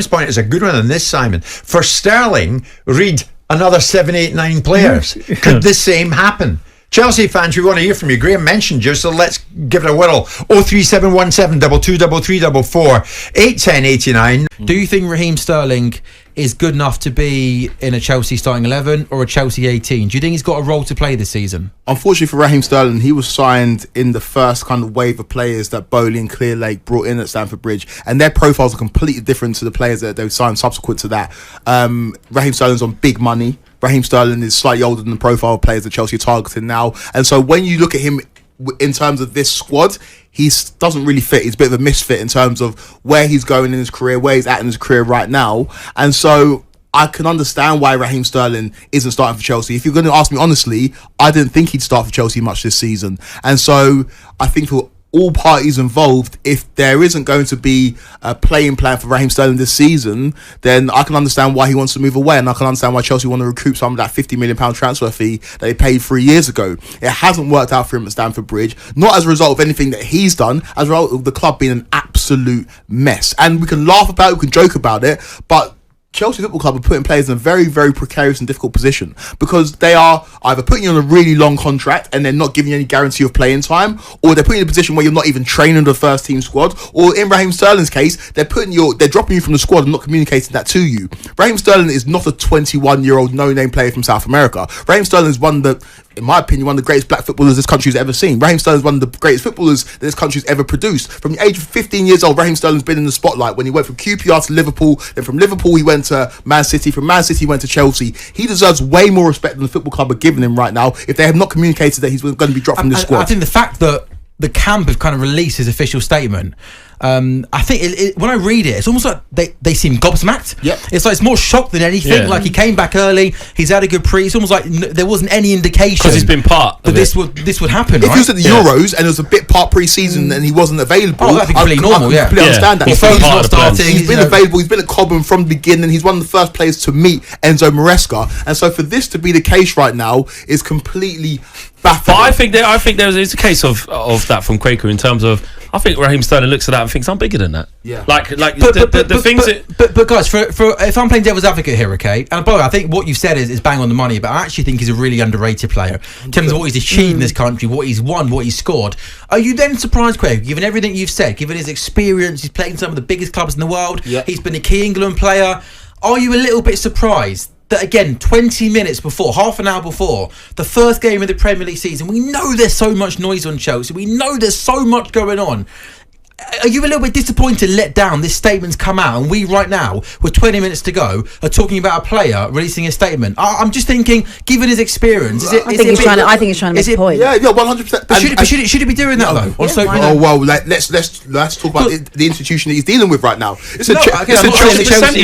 point is a good one on this, Simon. For Sterling, read another 7, 8, 9 players. Could the same happen? Chelsea fans, we want to hear from you. Graham mentioned you, so let's give it a whirl. 03717 223344 81089. Do you think Raheem Sterling is good enough to be in a Chelsea starting 11 or a Chelsea 18? Do you think he's got a role to play this season? Unfortunately for Raheem Sterling, he was signed in the first kind of wave of players that Bowley and Clear Lake brought in at Stamford Bridge, and their profiles are completely different to the players that they signed subsequent to that. Raheem Sterling's on big money. Raheem Sterling is slightly older than the profile of players that Chelsea are targeting now. And so when you look at him in terms of this squad, he doesn't really fit. He's a bit of a misfit in terms of where he's going in his career, where he's at in his career right now. And so I can understand why Raheem Sterling isn't starting for Chelsea. If you're going to ask me honestly, I didn't think he'd start for Chelsea much this season. And so I think for all parties involved, if there isn't going to be a playing plan for Raheem Sterling this season, then I can understand why he wants to move away, and I can understand why Chelsea want to recoup some of that £50 million transfer fee that they paid 3 years ago. It hasn't worked out for him at Stamford Bridge, not as a result of anything that he's done, as a result of the club being an absolute mess. And we can laugh about it, we can joke about it, but Chelsea Football Club are putting players in a very, very precarious and difficult position, because they are either putting you on a really long contract and they're not giving you any guarantee of playing time, or they're putting you in a position where you're not even training the first team squad, or in Raheem Sterling's case, they're dropping you from the squad and not communicating that to you. Raheem Sterling is not a 21-year-old no-name player from South America. Raheem Sterling is in my opinion, one of the greatest black footballers this country's ever seen. Raheem Sterling is one of the greatest footballers that this country's ever produced. From the age of 15 years old, Raheem Sterling's been in the spotlight when he went from QPR to Liverpool. Then from Liverpool, he went to Man City. From Man City, he went to Chelsea. He deserves way more respect than the football club are giving him right now if they have not communicated that he's going to be dropped from this squad. I think the fact that the camp have kind of released his official statement, I think when I read it, it's almost like they seem gobsmacked. Yep. It's like it's more shocked than anything. Yeah. Like he came back early, he's had a good pre. It's almost like there wasn't any indication because he's been part that this would happen. If he was at the Euros and it was a bit part pre-season and he wasn't available, that'd be completely normal. I completely understand that. His phone's not starting. He's been available. He's been at Cobham from the beginning. He's one of the first players to meet Enzo Maresca, and so for this to be the case right now is completely baffling. But I think there's a case of that from Quaker in terms of, I think Raheem Sterling looks at that and thinks I'm bigger than that. Yeah. But guys, for if I'm playing devil's advocate here, okay, and by the way, I think what you've said is bang on the money, but I actually think he's a really underrated player in terms of what he's achieved in this country, what he's won, what he's scored. Are you then surprised, Craig, given everything you've said, given his experience, he's played in some of the biggest clubs in the world, he's been a key England player, are you a little bit surprised that, again, 20 minutes before, half an hour before, the first game of the Premier League season, we know there's so much noise on Chelsea, we know there's so much going on. Are you a little bit disappointed, let down, this statement's come out, and we right now, with 20 minutes to go, are talking about a player releasing a statement? I'm just thinking, given his experience, I think he's trying to make a point. Yeah, 100%. But should he be doing that though? Let's talk about the institution that he's dealing with right now. He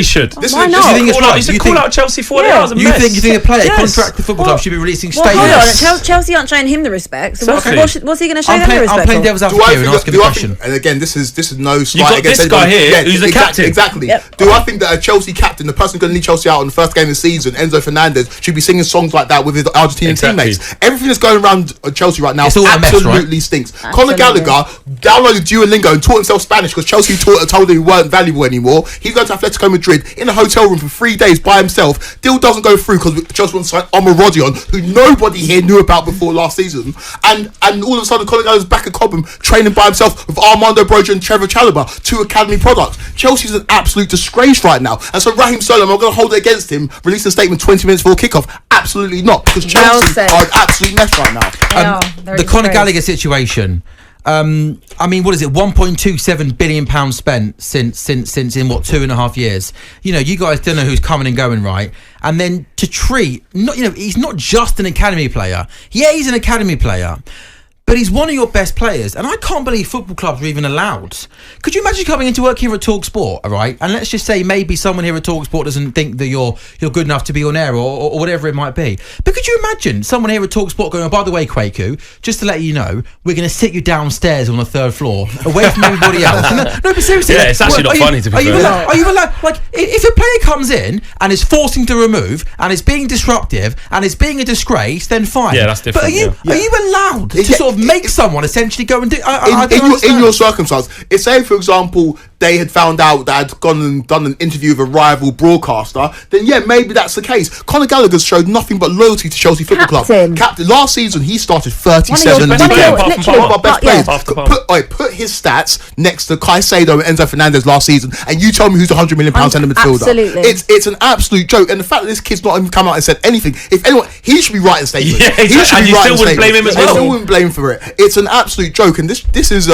should. Why not? He should call out Chelsea for it. You think a player contract the football club should be releasing statements? Hold on, Chelsea aren't showing him the respect. So what's he going to show them the respect? I'm playing devil's advocate here and asking the question. And again, this is no slight. You've got against this guy here who's the captain. Exactly. Yep. Do I think that a Chelsea captain, the person going to lead Chelsea out in the first game of the season, Enzo Fernandez, should be singing songs like that with his Argentinian teammates? Everything that's going around Chelsea right now absolutely stinks. Conor Gallagher downloaded Duolingo and taught himself Spanish because Chelsea told him he weren't valuable anymore. He's going to Atletico Madrid in a hotel room for 3 days by himself. Deal doesn't go through because Chelsea wants to sign Omar Rodion, who nobody here knew about before last season. And all of a sudden, Conor Gallagher's back at Cobham training by himself with Armando Broja and Trevor Chalobah, 2 academy products. Chelsea's an absolute disgrace right now. And so Raheem Sterling, I'm going to hold it against him, release a statement 20 minutes before kickoff. Absolutely not, because Chelsea are an absolute mess right now. The Conor Gallagher situation. I mean, what is it? £1.27 billion spent since in what 2.5 years? You know, you guys don't know who's coming and going, right? And then to treat, he's not just an academy player. Yeah, he's an academy player, but he's one of your best players, and I can't believe football clubs are even allowed. Could you imagine coming into work here at talkSPORT, all right? And let's just say maybe someone here at talkSPORT doesn't think that you're good enough to be on air or whatever it might be. But could you imagine someone here at talkSPORT going, oh, by the way, Kwaku, just to let you know, we're going to sit you downstairs on the 3rd floor, away from everybody else. No, but seriously, it's actually not funny to be fair. Are you allowed? Like, if a player comes in and is forcing to remove and is being disruptive and is being a disgrace, then fine. Yeah, that's different. But are you allowed to sort of make someone essentially go and do? In your circumstance, if say for example they had found out that I'd gone and done an interview with a rival broadcaster, then yeah, maybe that's the case. Conor Gallagher showed nothing but loyalty to Chelsea Football Club. Captain. Last season he started 37 league games. One of our best players. Put his stats next to Caicedo and Enzo Fernandez last season, and you tell me who's the £100 million centre midfielder. Absolutely. It's an absolute joke, and the fact that this kid's not even come out and said anything. If anyone, he should be writing statements. Yeah, exactly. He should be writing still wouldn't blame him as well. I still wouldn't blame him for it. It's an absolute joke, and this is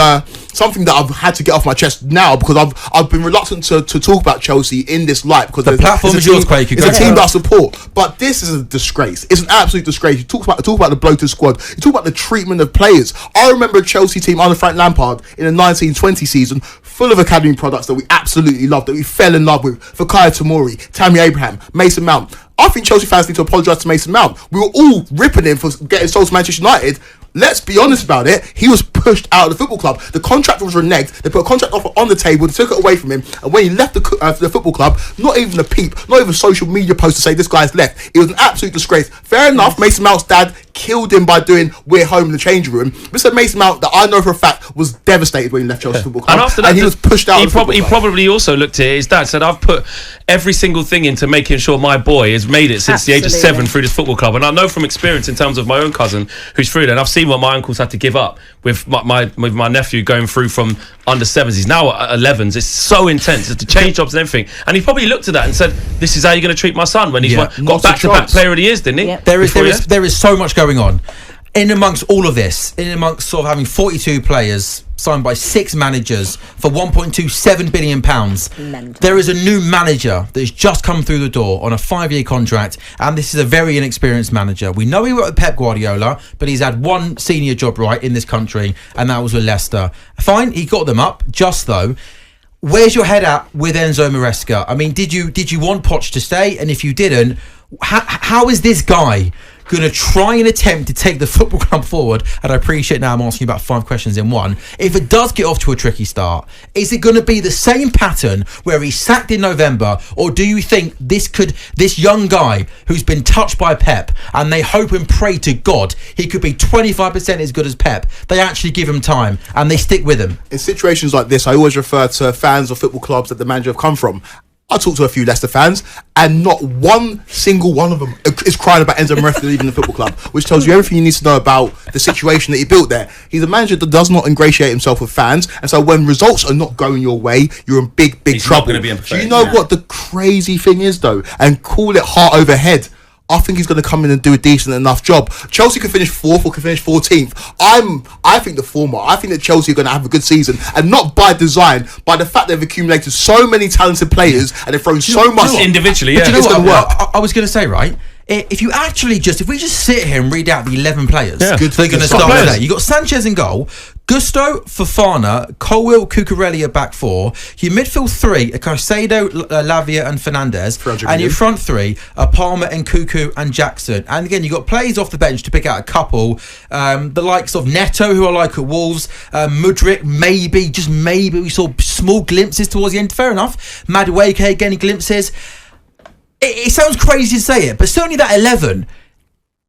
something that I've had to get off my chest now because I've been reluctant to talk about Chelsea in this light because the platform is yours, Quake. It's a team that I support, but this is a disgrace. It's an absolute disgrace. You talk about the bloated squad. You talk about the treatment of players. I remember a Chelsea team under Frank Lampard in the 1920 season, full of academy products that we absolutely loved, that we fell in love with. Fikayo Tomori, Tammy Abraham, Mason Mount. I think Chelsea fans need to apologise to Mason Mount. We were all ripping him for getting sold to Manchester United. Let's be honest about it. He was pushed out of the football club. The contract was reneged. They put a contract offer on the table. They took it away from him. And when he left the football club, not even a peep, not even a social media post to say this guy's left. It was an absolute disgrace. Fair enough, Mason Mount's dad killed him by doing "We're home" in the changing room. Mr. Mason Mount, that I know for a fact, was devastated when he left Chelsea Football Club. And after that, he was pushed out. He probably also looked at it. His dad said, "I've put every single thing into making sure my boy has made it since the age of 7 through this football club." And I know from experience in terms of my own cousin who's through there, and I've seen what my uncles had to give up with my nephew going through from under 7s. He's now at 11s. It's so intense. It's to change jobs and everything. And he probably looked at that and said, "This is how you're going to treat my son." When he's got back-to-back player of the years, didn't he? Yep. There is so much going on. In amongst all of this, in amongst sort of having 42 players signed by 6 managers for £1.27 billion, there is a new manager that has just come through the door on a 5-year contract, and this is a very inexperienced manager. We know he worked with Pep Guardiola, but he's had one senior job right in this country, and that was with Leicester. Fine, he got them up, just though. Where's your head at with Enzo Maresca? I mean, did you want Poch to stay? And if you didn't, how is this guy going to try and attempt to take the football club forward? And I appreciate now I'm asking about 5 questions in one. If it does get off to a tricky start, is it going to be the same pattern where he's sacked in November, or do you think this young guy who's been touched by Pep, and they hope and pray to God he could be 25% as good as Pep, they actually give him time and they stick with him? In situations like this, I always refer to fans of football clubs that the manager have come from. I talked to a few Leicester fans, and not one single one of them is crying about Enzo Maresca leaving the football club, which tells you everything you need to know about the situation that he built there. He's a manager that does not ingratiate himself with fans, and so when results are not going your way, you're in big trouble. Do you know what the crazy thing is, though? And call it heart over head. I think he's going to come in and do a decent enough job. Chelsea could finish 4th or could finish 14th. I think the former. I think that Chelsea are going to have a good season, and not by design, by the fact they've accumulated so many talented players and they've thrown so much individually. But Yeah, you know what? I was going to say, right? If you actually if we just sit here and read out the 11 players, they're going to start today. You got Sanchez in goal, Gusto, Fofana, Colwill, Cucurella back 4. Your midfield 3 are Caicedo, Lavia, and Fernandez, and your front 3 are Palmer and Cuckoo and Jackson. And again, you got players off the bench to pick out a couple. The likes of Neto, who I like at Wolves, Mudryk, maybe, just maybe. We saw small glimpses towards the end. Fair enough. Madueke getting glimpses. It sounds crazy to say it, but certainly that 11,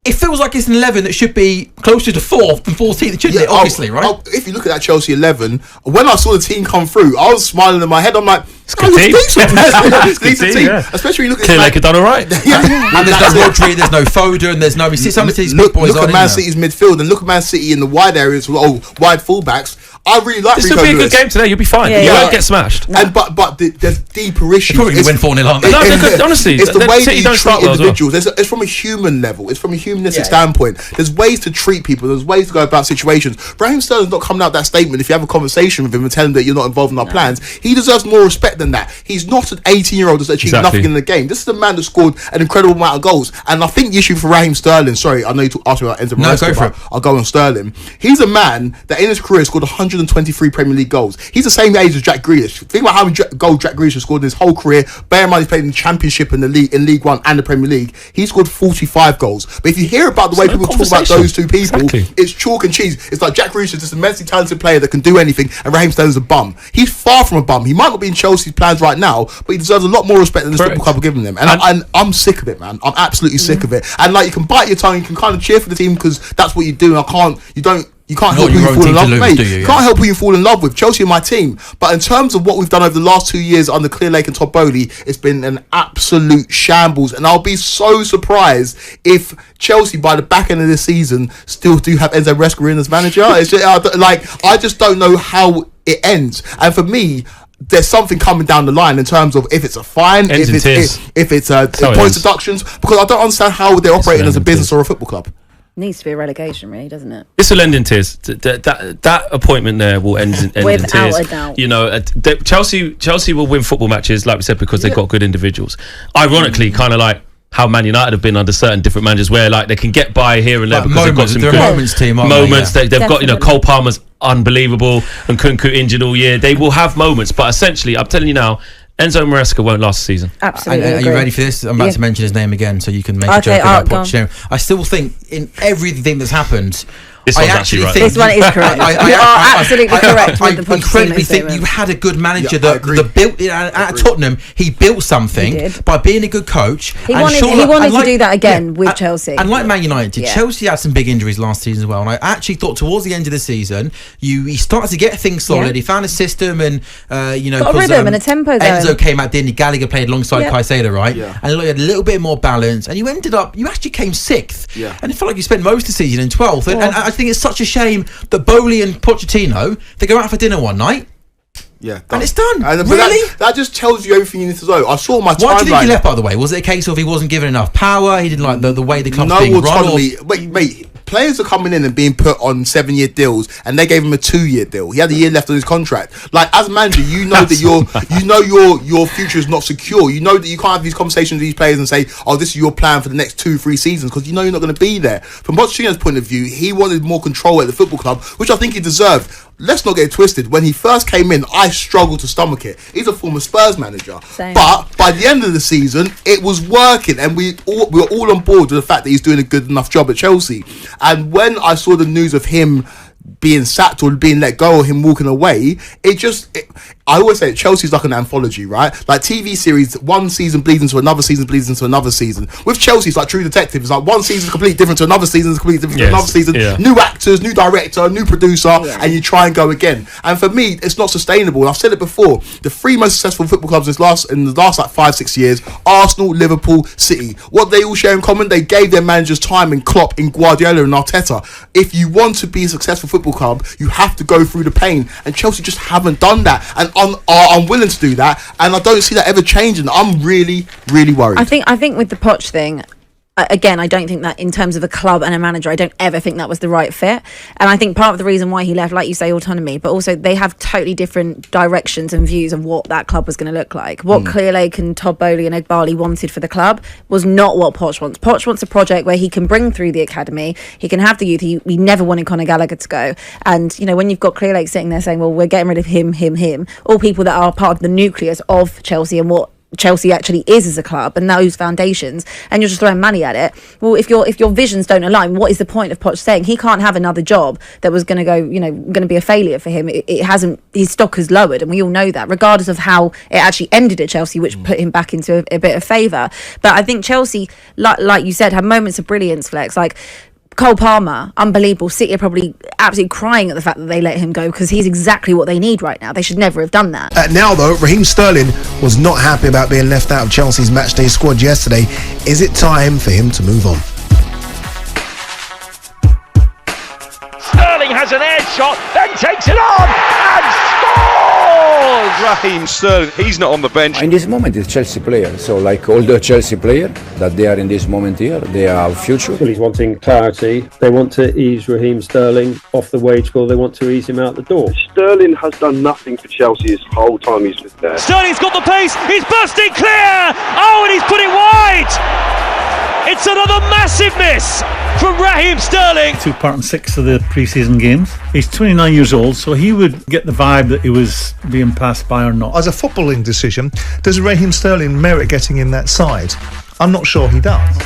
it feels like it's an 11 that should be closer to 4th than 14th, shouldn't it? Obviously, right? If you look at that Chelsea 11, when I saw the team come through, I was smiling in my head. I'm like, it's good team. It's decent team. Yeah. Especially when you look at Clear Lake have done all right. And there's no Rodri, there's no Foden, there's no... Some of these big boys look at Man City's midfield and look at Man City in the wide areas, wide fullbacks. I really like This will be a good game today. You'll be fine. You won't get smashed. And but there's deeper issues. They're probably going to win 4-0, aren't they? No, honestly, it's the way that you don't treat individuals. It's from a human level. It's from a humanistic standpoint. There's ways to treat people. There's ways to go about situations. Raheem Sterling's not coming out that statement. If you have a conversation with him and tell him that you're not involved in our plans, he deserves more respect than that. He's not an 18-year-old that's achieved nothing in the game. This is a man that scored an incredible amount of goals. And I think the issue for Raheem Sterling, sorry, I know you asked me about Enzo Maresca, I'll go on Sterling. He's a man that in his career scored 123 Premier League goals. He's the same age as Jack Grealish. Think about how many goals Jack Grealish has scored in his whole career. Bear in mind he's played in the Championship and the league, in League One and the Premier League. He scored 45 goals. But if you hear about the way people talk about those two people, it's chalk and cheese. It's like Jack Grealish is this immensely talented player that can do anything, and Raheem Sterling's a bum. He's far from a bum. He might not be in Chelsea's plans right now, but he deserves a lot more respect than the football club are giving them. And I'm sick of it, man. I'm absolutely sick of it. And like, you can bite your tongue, you can kind of cheer for the team because that's what you do. You can't help who you fall in love with, mate. You can't help who you fall in love with. Chelsea are my team. But in terms of what we've done over the last 2 years under Clear Lake and Todd Bowley, it's been an absolute shambles. And I'll be so surprised if Chelsea, by the back end of this season, still do have Enzo Maresca in as manager. It's just, I just don't know how it ends. And for me, there's something coming down the line in terms of if it's a fine, if it's points deductions, because I don't understand how they're operating as a business or a football club. Needs to be a relegation, really, doesn't it? This will end in tears. That appointment there will end in tears. Without a doubt. You know, Chelsea will win football matches, like we said, because they've got good individuals. Ironically, kind of like how Man United have been under certain different managers, where like they can get by here and there because they've got some good moments team. Moments. They've got, you know, Cole Palmer's unbelievable and Kunku injured all year. They will have moments, but essentially, I'm telling you now, Enzo Maresca won't last the season. Absolutely. Are you ready for this? I'm about to mention his name again, so you can make a joke about Pochettino. I still think in everything that's happened, this one's actually right. This one is correct. You are absolutely correct with the Pochettino incredibly think you had a good manager that built at Tottenham. He built something by being a good coach. He wanted to do that again with Chelsea. And like Man United, Chelsea had some big injuries last season as well. And I actually thought towards the end of the season, he started to get things solid. He found a system and got a rhythm and a tempo going. Enzo came out, didn't he? Gallagher played alongside Caicedo, right? Yeah. And he had a little bit more balance. And you actually came 6th. Yeah. And it felt like you spent most of the season in 12th. And I think it's such a shame that Bowley and Pochettino, they go out for dinner one night. Yeah, and it's done. Really? That just tells you everything you need to know. I saw my timeline. Why do you think he left, by the way? Was it a case of he wasn't given enough power? He didn't like the way the club's being autonomy. Run? Wait. Players are coming in and being put on 7-year deals, and they gave him a 2-year deal. He had a year left on his contract. Like, as a manager, you know that your future is not secure. You know that you can't have these conversations with these players and say, "Oh, this is your plan for the next 2-3 seasons," because you know you're not going to be there. From Pochettino's point of view, he wanted more control at the football club, which I think he deserved. Let's not get it twisted. When he first came in, I struggled to stomach it. He's a former Spurs manager. Same. But by the end of the season, it was working, and we were all on board with the fact that he's doing a good enough job at Chelsea. And when I saw the news of him being sacked or being let go or him walking away, I always say Chelsea's like an anthology, right? Like TV series, one season bleeds into another season, bleeds into another season. With Chelsea, it's like True Detective. It's like one season's completely different to another season's completely different to another season. New actors, new director, new producer, and you try and go again. And for me, it's not sustainable. And I've said it before. The three most successful football clubs in the last like 5-6 years: Arsenal, Liverpool, City. What they all share in common, they gave their managers time in Klopp, in Guardiola, and Arteta. If you want to be a successful football club, you have to go through the pain. And Chelsea just haven't done that, and are unwilling to do that. And I don't see that ever changing. I'm really, really worried. I think with the Poch thing, again, I don't think that in terms of a club and a manager, I don't ever think that was the right fit. And I think part of the reason why he left, like you say, autonomy, but also they have totally different directions and views of what that club was going to look like. What Clearlake and Todd Bowley and Egbali wanted for the club was not what Poch wants. Poch wants a project where he can bring through the academy, he can have the youth. He never wanted Conor Gallagher to go. And, you know, when you've got Clearlake sitting there saying, well, we're getting rid of him, all people that are part of the nucleus of Chelsea and what Chelsea actually is as a club and those foundations, and you're just throwing money at it. Well, if your visions don't align, what is the point of Poch saying he can't have another job that was going to go, you know, going to be a failure for him? It hasn't. His stock has lowered, and we all know that, regardless of how it actually ended at Chelsea, which put him back into a bit of favour. But I think Chelsea, like you said, had moments of brilliance, Flex. Like Cole Palmer, unbelievable. City are probably absolutely crying at the fact that they let him go, because he's exactly what they need right now. They should never have done that. Now, though, Raheem Sterling was not happy about being left out of Chelsea's matchday squad yesterday. Is it time for him to move on? Sterling has an air shot, then takes it on and scores! Raheem Sterling, he's not on the bench. In this moment, it's Chelsea player. So, like all the Chelsea players that they are in this moment here, they are future. Well, he's wanting clarity. They want to ease Raheem Sterling off the wage bill. They want to ease him out the door. Sterling has done nothing for Chelsea his whole time he's been there. Sterling's got the pace. He's bursting clear. Oh, and he's put it wide. It's another massive miss from Raheem Sterling. Took part in 6 of the pre-season games. He's 29 years old, so he would get the vibe that he was being passed by or not. As a footballing decision, does Raheem Sterling merit getting in that side? I'm not sure he does.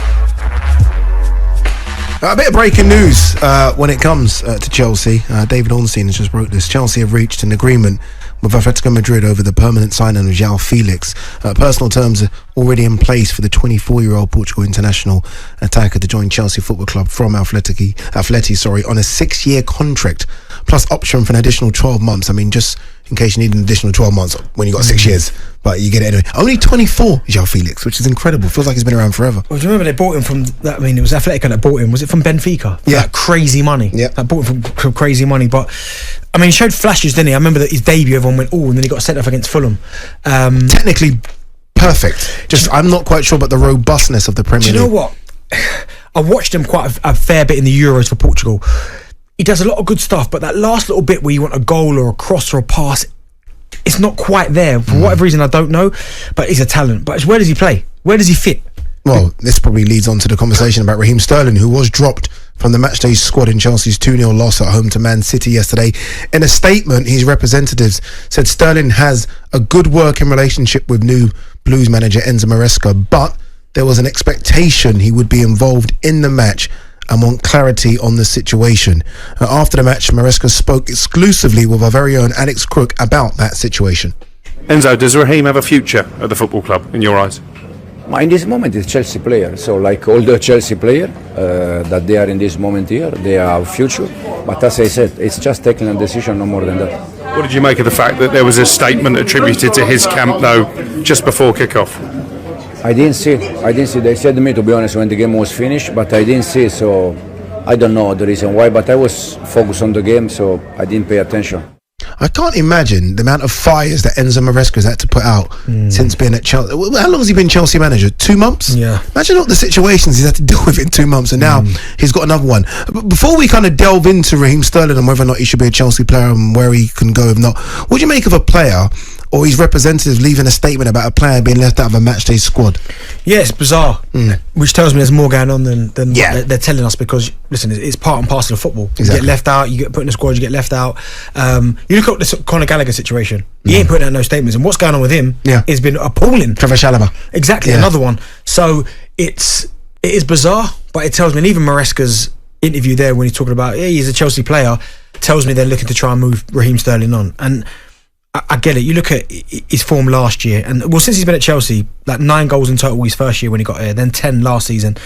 A bit of breaking news when it comes to Chelsea. David Ornstein has just wrote this. Chelsea have reached an agreement with Atletico Madrid over the permanent signing of João Felix. Personal terms are already in place for the 24-year-old Portugal international attacker to join Chelsea Football Club from Atleti on a 6-year contract, plus option for an additional 12 months. I mean, just in case you need an additional 12 months when you got 6 years, but you get it anyway. Only 24, João Felix, which is incredible. Feels like he's been around forever. Well, do you remember they bought him from that? I mean, it was Atletico that bought him. Was it from Benfica? Yeah, that crazy money. Yeah, that bought him from crazy money. But I mean, he showed flashes, didn't he? I remember that his debut, everyone went, "Oh," and then he got sent off against Fulham. Technically perfect. Just I'm not quite sure about the robustness of the Premier League. Do you know what? I watched him quite a fair bit in the Euros for Portugal. He does a lot of good stuff, but that last little bit where you want a goal or a cross or a pass, it's not quite there for whatever reason. I don't know, but he's a talent. But where does he play? Where does he fit? Well, this probably leads on to the conversation about Raheem Sterling, who was dropped from the matchday squad in Chelsea's 2-0 loss at home to Man City yesterday. In a statement, his representatives said Sterling has a good working relationship with new Blues manager Enzo Maresca, but there was an expectation he would be involved in the match and want clarity on the situation. After the match, Maresca spoke exclusively with our very own Alex Crook about that situation. Enzo, does Raheem have a future at the football club, in your eyes? In this moment, it's Chelsea player. So, like all the Chelsea players that they are in this moment here, they are future. But as I said, it's just taking a decision, no more than that. What did you make of the fact that there was a statement attributed to his camp, though, just before kick-off? I didn't see. They said to me, to be honest, when the game was finished, but I didn't see. So I don't know the reason why, but I was focused on the game, so I didn't pay attention. I can't imagine the amount of fires that Enzo Maresca has had to put out since being at Chelsea. How long has he been Chelsea manager? 2 months? Yeah. Imagine all the situations he's had to deal with in 2 months, and now he's got another one. But before we kind of delve into Raheem Sterling and whether or not he should be a Chelsea player and where he can go if not, what do you make of a player or his representatives leaving a statement about a player being left out of a matchday squad? Yeah, it's bizarre, which tells me there's more going on than what they're telling us, because, listen, it's part and parcel of football. You get left out, you get put in the squad, you get left out. You look at this Conor Gallagher situation, he ain't putting out no statements, and what's going on with him has been appalling. Trevor Chalobah. Exactly, another one. So it is bizarre, but it tells me, and even Maresca's interview there when he's talking about, he's a Chelsea player, tells me they're looking to try and move Raheem Sterling on. And I get it. You look at his form last year, and since he's been at Chelsea, like 9 goals in total his first year when he got here, then 10 last season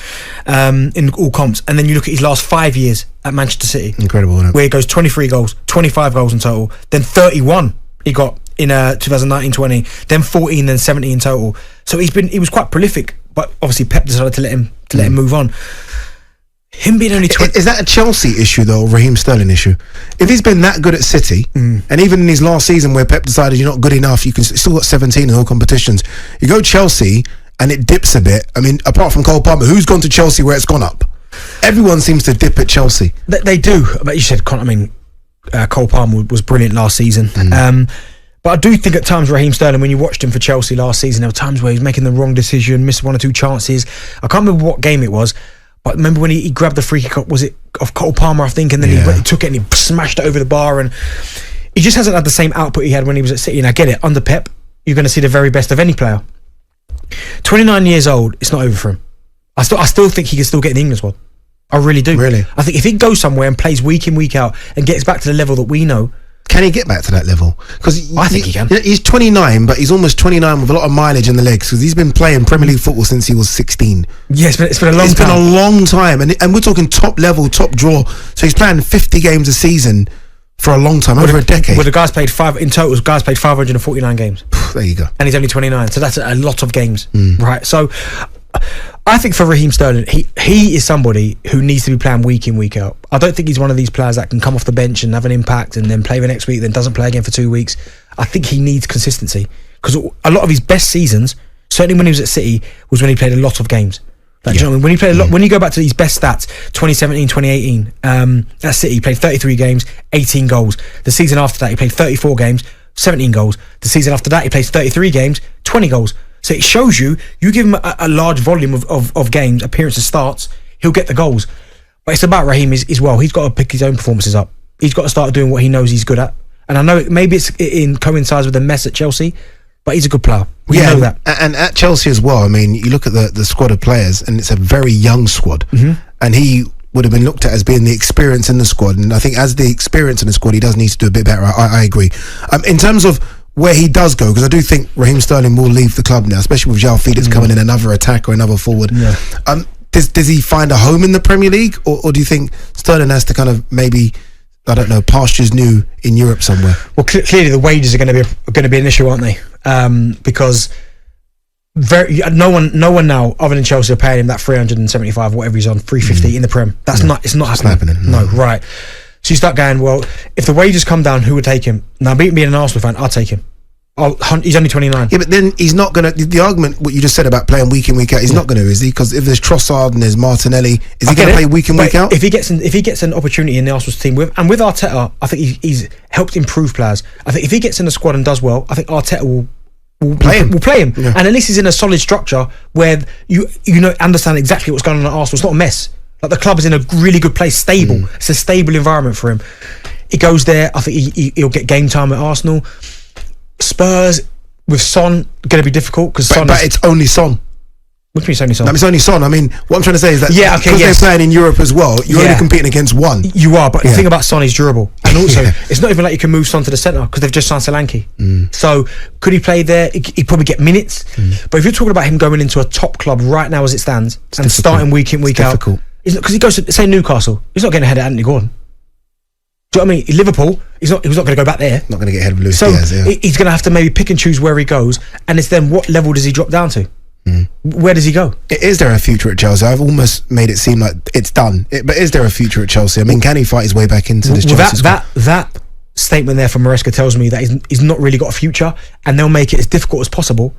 in all comps, and then you look at his last 5 years at Manchester City, incredible, isn't it? Where he goes 23 goals, 25 goals in total, then 31 he got in 2019-20, then 14, then 70 in total. So he was quite prolific, but obviously Pep decided to let him move on. Him being only 20. Is that a Chelsea issue though, or Raheem Sterling issue? If he's been that good at City, and even in his last season where Pep decided you're not good enough, you can still got 17 in all competitions. You go Chelsea and it dips a bit. I mean, apart from Cole Palmer, who's gone to Chelsea where it's gone up? Everyone seems to dip at Chelsea. They do. But you said, Cole Palmer was brilliant last season. But I do think at times Raheem Sterling, when you watched him for Chelsea last season, there were times where he was making the wrong decision, missed 1 or 2 chances. I can't remember what game it was. But remember when he grabbed the free kick, was it of Cole Palmer, I think, and then he took it and he smashed it over the bar, and he just hasn't had the same output he had when he was at City. And I get it, under Pep, you're going to see the very best of any player. 29 years old, it's not over for him. I still think he can still get in the England squad. I really do. Really? I think if he goes somewhere and plays week in, week out and gets back to the level that we know. Can he get back to that level? Because I think he can. He's 29, but he's almost 29 with a lot of mileage in the legs because he's been playing Premier League football since he was 16. Yeah, it's been a long time. It's been a long time, and we're talking top level, top draw. So he's playing 50 games a season for a long time, over a decade. Well, the guys played 549 games. There you go. And he's only 29, so that's a lot of games, right? So I think for Raheem Sterling, he is somebody who needs to be playing week in, week out. I don't think he's one of these players that can come off the bench and have an impact and then play the next week, then doesn't play again for 2 weeks. I think he needs consistency because a lot of his best seasons, certainly when he was at City, was when he played a lot of games. Like, do you know what I mean? When he played a lot, when you go back to his best stats, 2017, 2018, at City, he played 33 games, 18 goals. The season after that, he played 34 games, 17 goals. The season after that, he plays 33 games, 20 goals. So it shows you give him a large volume of games, appearances, starts, he'll get the goals. But it's about Raheem as well. He's got to pick his own performances up. He's got to start doing what he knows he's good at. And I know maybe it coincides with the mess at Chelsea, but he's a good player. We know that. And at Chelsea as well, I mean, you look at the squad of players and it's a very young squad. And he would have been looked at as being the experience in the squad. And I think as the experience in the squad, he does need to do a bit better. I agree. In terms of where he does go, because I do think Raheem Sterling will leave the club now, especially with João Felix coming in, another attacker, another forward. Does he find a home in the Premier League, or do you think Sterling has to kind of maybe, I don't know, pastures new in Europe somewhere? Well, clearly the wages are going to be an issue, aren't they? Because no one now other than Chelsea are paying him that 375 or whatever he's on, 350 in the Prem. It's not happening. No, right. So you start going, well, if the wages come doing, who would take him? Now, being an Arsenal fan, I'll take him. He's only 29. Yeah, but then he's not going to... The argument, what you just said about playing week in, week out, he's not going to, is he? Because if there's Trossard and there's Martinelli, is he going to play week in, week out? If he gets an opportunity in the Arsenal's team, with Arteta, I think he's helped improve players. I think if he gets in the squad and does well, I think Arteta will play him. Yeah. And at least he's in a solid structure where you understand exactly what's going on at Arsenal. It's not a mess. Like, the club is in a really good place, stable. It's a stable environment for him. He goes there. I think he'll get game time at Arsenal. Spurs with Son going to be difficult because but it's only Son. What do you mean it's only Son? No, it's only Son. I mean, what I'm trying to say is that because they're playing in Europe as well, you're only competing against one. You are, but the thing about Son is durable, and also it's not even like you can move Son to the centre because they've just signed Solanke. So could he play there? He'd probably get minutes. But if you're talking about him going into a top club right now as it stands and starting week in, week out, because he goes to, say, Newcastle, he's not getting ahead of Anthony Gordon. Do you know what I mean? Liverpool, he's not going to go back there. Not going to get ahead of Luis Diaz, yeah. He's going to have to maybe pick and choose where he goes, and it's then what level does he drop down to? Where does he go? Is there a future at Chelsea? I've almost made it seem like it's done. But is there a future at Chelsea? I mean, can he fight his way back into this Chelsea squad? That statement there from Maresca tells me that he's not really got a future, and they'll make it as difficult as possible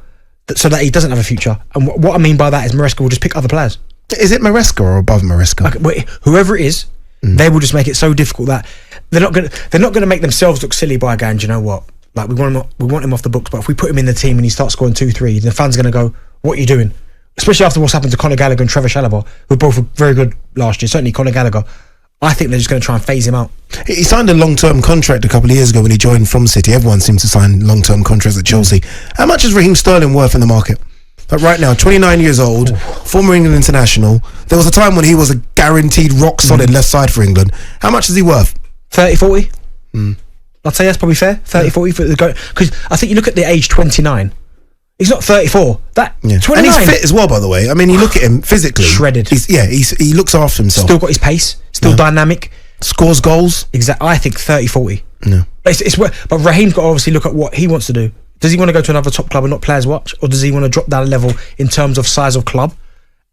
so that he doesn't have a future. And what I mean by that is Maresca will just pick other players. Is it Maresca or above Maresca? Okay, whoever it is, they will just make it so difficult that they're not going to make themselves look silly by going, do you know what? Like, we want him off the books, but if we put him in the team and he starts scoring 2-3, the fans are going to go, what are you doing? Especially after what's happened to Conor Gallagher and Trevor Chalobah, who both were very good last year. Certainly Conor Gallagher. I think they're just going to try and phase him out. He signed a long-term contract a couple of years ago when he joined from City. Everyone seems to sign long-term contracts at Chelsea. How much is Raheem Sterling worth in the market? Like right now, 29 years old, former England international. There was a time when he was a guaranteed rock-solid left side for England. How much is he worth? 30, 40? I'd say that's probably fair. 30, 40 for the go. Because I think you look at the age 29. He's not 34. That 29. And he's fit as well, by the way. I mean, you look at him physically, shredded. He looks after himself. Still got his pace. Still dynamic. Scores goals. Exactly. I think 30, 40. No. But Raheem's got to obviously look at what he wants to do. Does he want to go to another top club and not play as much, or does he want to drop down a level in terms of size of club,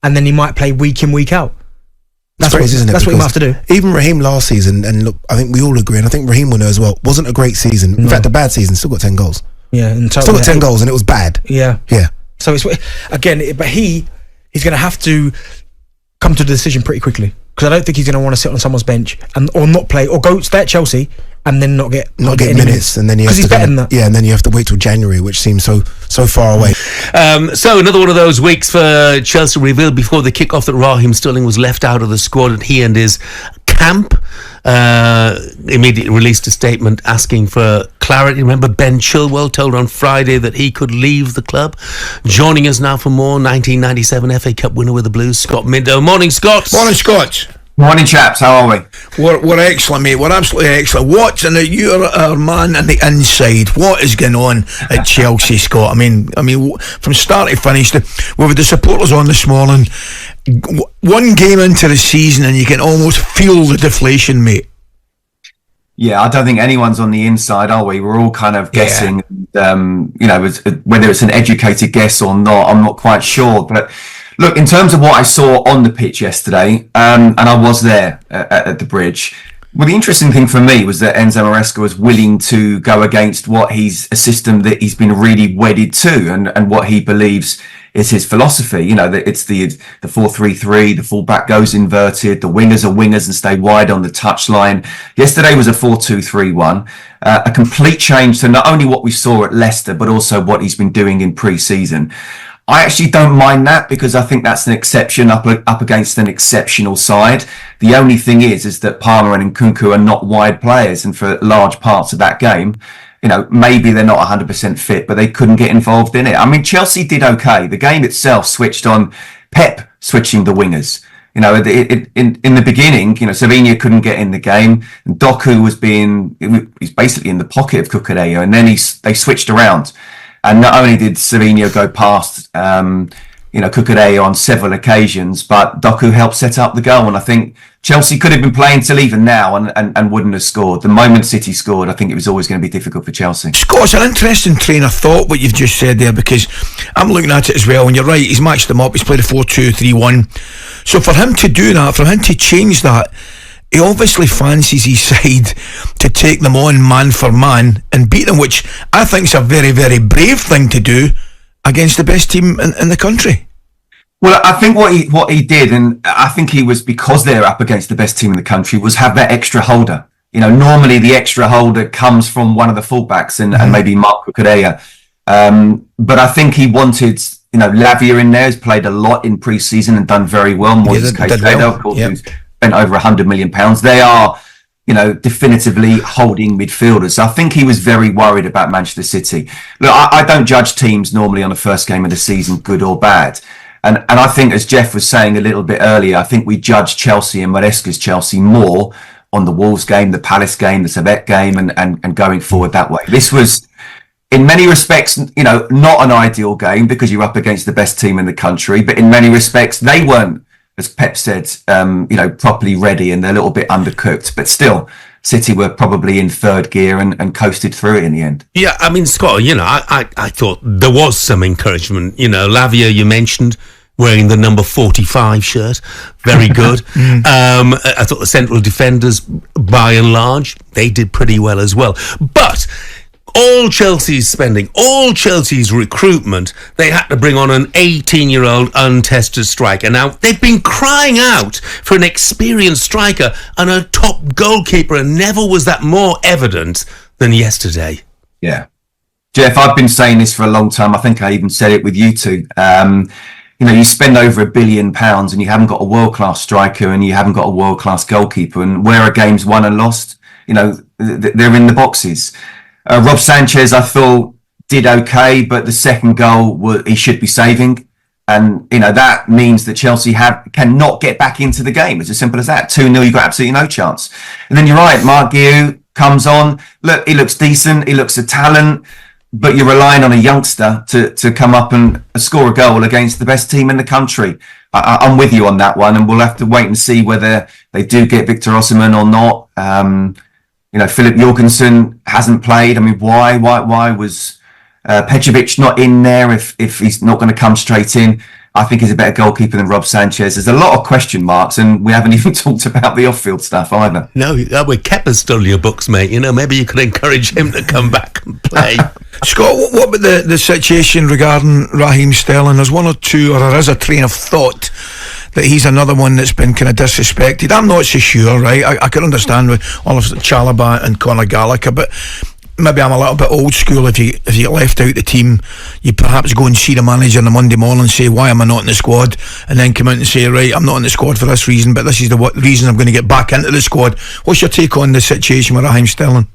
and then he might play week in, week out? That's crazy, isn't it? That's what he might have to do. Even Raheem last season, and look, I think we all agree, and I think Raheem will know as well, wasn't a great season. In fact, a bad season. Still got 10 goals. Yeah, in total, still got 10 goals, and it was bad. Yeah. So it's again, but he's going to have to come to the decision pretty quickly, because I don't think he's going to want to sit on someone's bench or not play, or go stay at Chelsea and then not get any minutes, and then you have he's to better than that. Yeah, and then you have to wait till January, which seems so far away. So another one of those weeks for Chelsea. Revealed before the kick-off that Raheem Sterling was left out of the squad, and he and his camp immediately released a statement asking for clarity. Remember, Ben Chilwell told on Friday that he could leave the club. Joining us now for more, 1997 FA Cup winner with the Blues, Scott Mindo. Morning, Scott. Morning, Scott. Morning, chaps. How are we? We're excellent, mate. We're absolutely excellent. Watching it, you're our man on the inside. What is going on at Chelsea, Scott? I mean, from start to finish, we had the supporters on this morning. One game into the season, and you can almost feel the deflation, mate. Yeah, I don't think anyone's on the inside, are we? We're all kind of guessing. Whether it's an educated guess or not, I'm not quite sure, but. Look, in terms of what I saw on the pitch yesterday, and I was there at the bridge, well, the interesting thing for me was that Enzo Maresca was willing to go against a system that he's been really wedded to, and what he believes is his philosophy. You know, that it's the 4-3-3, the fullback goes inverted, the wingers are wingers and stay wide on the touchline. Yesterday was a 4-2-3-1, a complete change to not only what we saw at Leicester, but also what he's been doing in pre-season. I actually don't mind that, because I think that's an exception up against an exceptional side. The only thing is that Palmer and Nkunku are not wide players, and for large parts of that game, maybe they're not 100% fit, but they couldn't get involved in it. I mean, Chelsea did okay. The game itself switched on Pep switching the wingers. In the beginning, Savinho couldn't get in the game, and Doku he's basically in the pocket of Cucurella, and then they switched around. And not only did Savinho go past, Cucurella on several occasions, but Doku helped set up the goal. And I think Chelsea could have been playing till even now and wouldn't have scored. The moment City scored, I think it was always going to be difficult for Chelsea. Scott, it's an interesting train of thought what you've just said there, because I'm looking at it as well, and you're right, he's matched them up, he's played a 4-2-3-1. So for him to do that, for him to change that, he obviously fancies his side to take them on man for man and beat them, which I think is a very, very brave thing to do against the best team in the country. Well, I think what he did, and I think he was, because they're up against the best team in the country, was have that extra holder. Normally the extra holder comes from one of the fullbacks and maybe Marc Cucurella. But I think he wanted, Lavia in there, has played a lot in pre-season and done very well. Moises Caicedo, of course, who's spent over £100 million. They are, definitively holding midfielders. So I think he was very worried about Manchester City. Look, I don't judge teams normally on the first game of the season, good or bad. And I think, as Jeff was saying a little bit earlier, I think we judge Chelsea and Maresca's Chelsea more on the Wolves game, the Palace game, the Servette game, and going forward that way. This was, in many respects, not an ideal game, because you're up against the best team in the country. But in many respects, they weren't, as Pep said, properly ready, and they're a little bit undercooked. But still, City were probably in third gear and coasted through it in the end. Yeah, I mean, Scott, I thought there was some encouragement. Lavia, you mentioned, wearing the number 45 shirt. Very good. I thought the central defenders, by and large, they did pretty well as well. But all Chelsea's spending, all Chelsea's recruitment, they had to bring on an 18-year-old untested striker. Now, they've been crying out for an experienced striker and a top goalkeeper, and never was that more evident than yesterday. Yeah. Jeff, I've been saying this for a long time. I think I even said it with you two. You spend over £1 billion and you haven't got a world-class striker and you haven't got a world-class goalkeeper, and where are games won and lost? They're in the boxes. Rob Sanchez, I thought, did okay, but the second goal he should be saving. And, that means that Chelsea cannot get back into the game. It's as simple as that. 2-0, you've got absolutely no chance. And then you're right, Marc Guiu, comes on. Look, he looks decent. He looks a talent. But you're relying on a youngster to come up and score a goal against the best team in the country. I'm with you on that one, and we'll have to wait and see whether they do get Victor Osimhen or not. Philip Jorgensen hasn't played. I mean, why was Petrovic not in there if he's not going to come straight in? I think he's a better goalkeeper than Rob Sanchez. There's a lot of question marks, and we haven't even talked about the off-field stuff either. No, with Kepa's still in your books, mate. Maybe you could encourage him to come back and play. Scott, what about the situation regarding Raheem Sterling? There's one or two, or there is a train of thought that he's another one that's been kind of disrespected. I'm not so sure, right? I can understand with all of Chalobah and Conor Gallagher, but maybe I'm a little bit old school. If you get left out the team, you perhaps go and see the manager on a Monday morning and say, why am I not in the squad? And then come out and say, right, I'm not in the squad for this reason, but this is the reason I'm going to get back into the squad. What's your take on the situation with Raheem Sterling?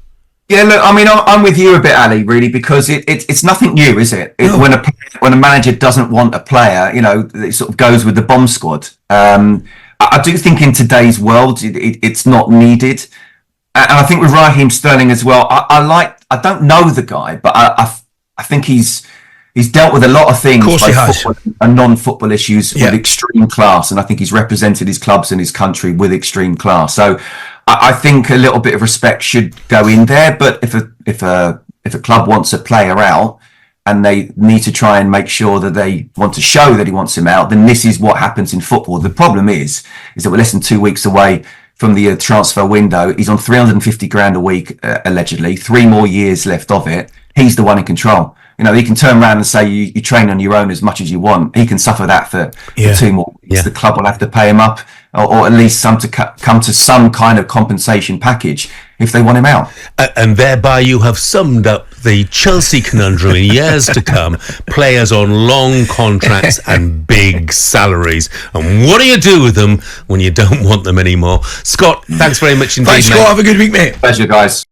Yeah, look, I mean, I'm with you a bit, Ali, really, because it's nothing new, is it? No. When a manager doesn't want a player, it sort of goes with the bomb squad. I do think in today's world, it's not needed. And I think with Raheem Sterling as well, I don't know the guy, but I think he's dealt with a lot of things, of course he has, and non-football issues with extreme class, and I think he's represented his clubs and his country with extreme class. So I think a little bit of respect should go in there. But if a club wants a player out and they need to try and make sure that they want to show that he wants him out, then this is what happens in football. The problem is that we're less than 2 weeks away from the transfer window. He's on 350 grand a week, allegedly. 3 more years left of it. He's the one in control. He can turn around and say you train on your own as much as you want. He can suffer that for 2 more weeks. Yeah. The club will have to pay him up, or at least come to some kind of compensation package if they want him out. And thereby you have summed up the Chelsea conundrum in years to come. Players on long contracts and big salaries. And what do you do with them when you don't want them anymore? Scott, thanks very much indeed, Thanks, Scott. Have a good week, mate. Pleasure, guys.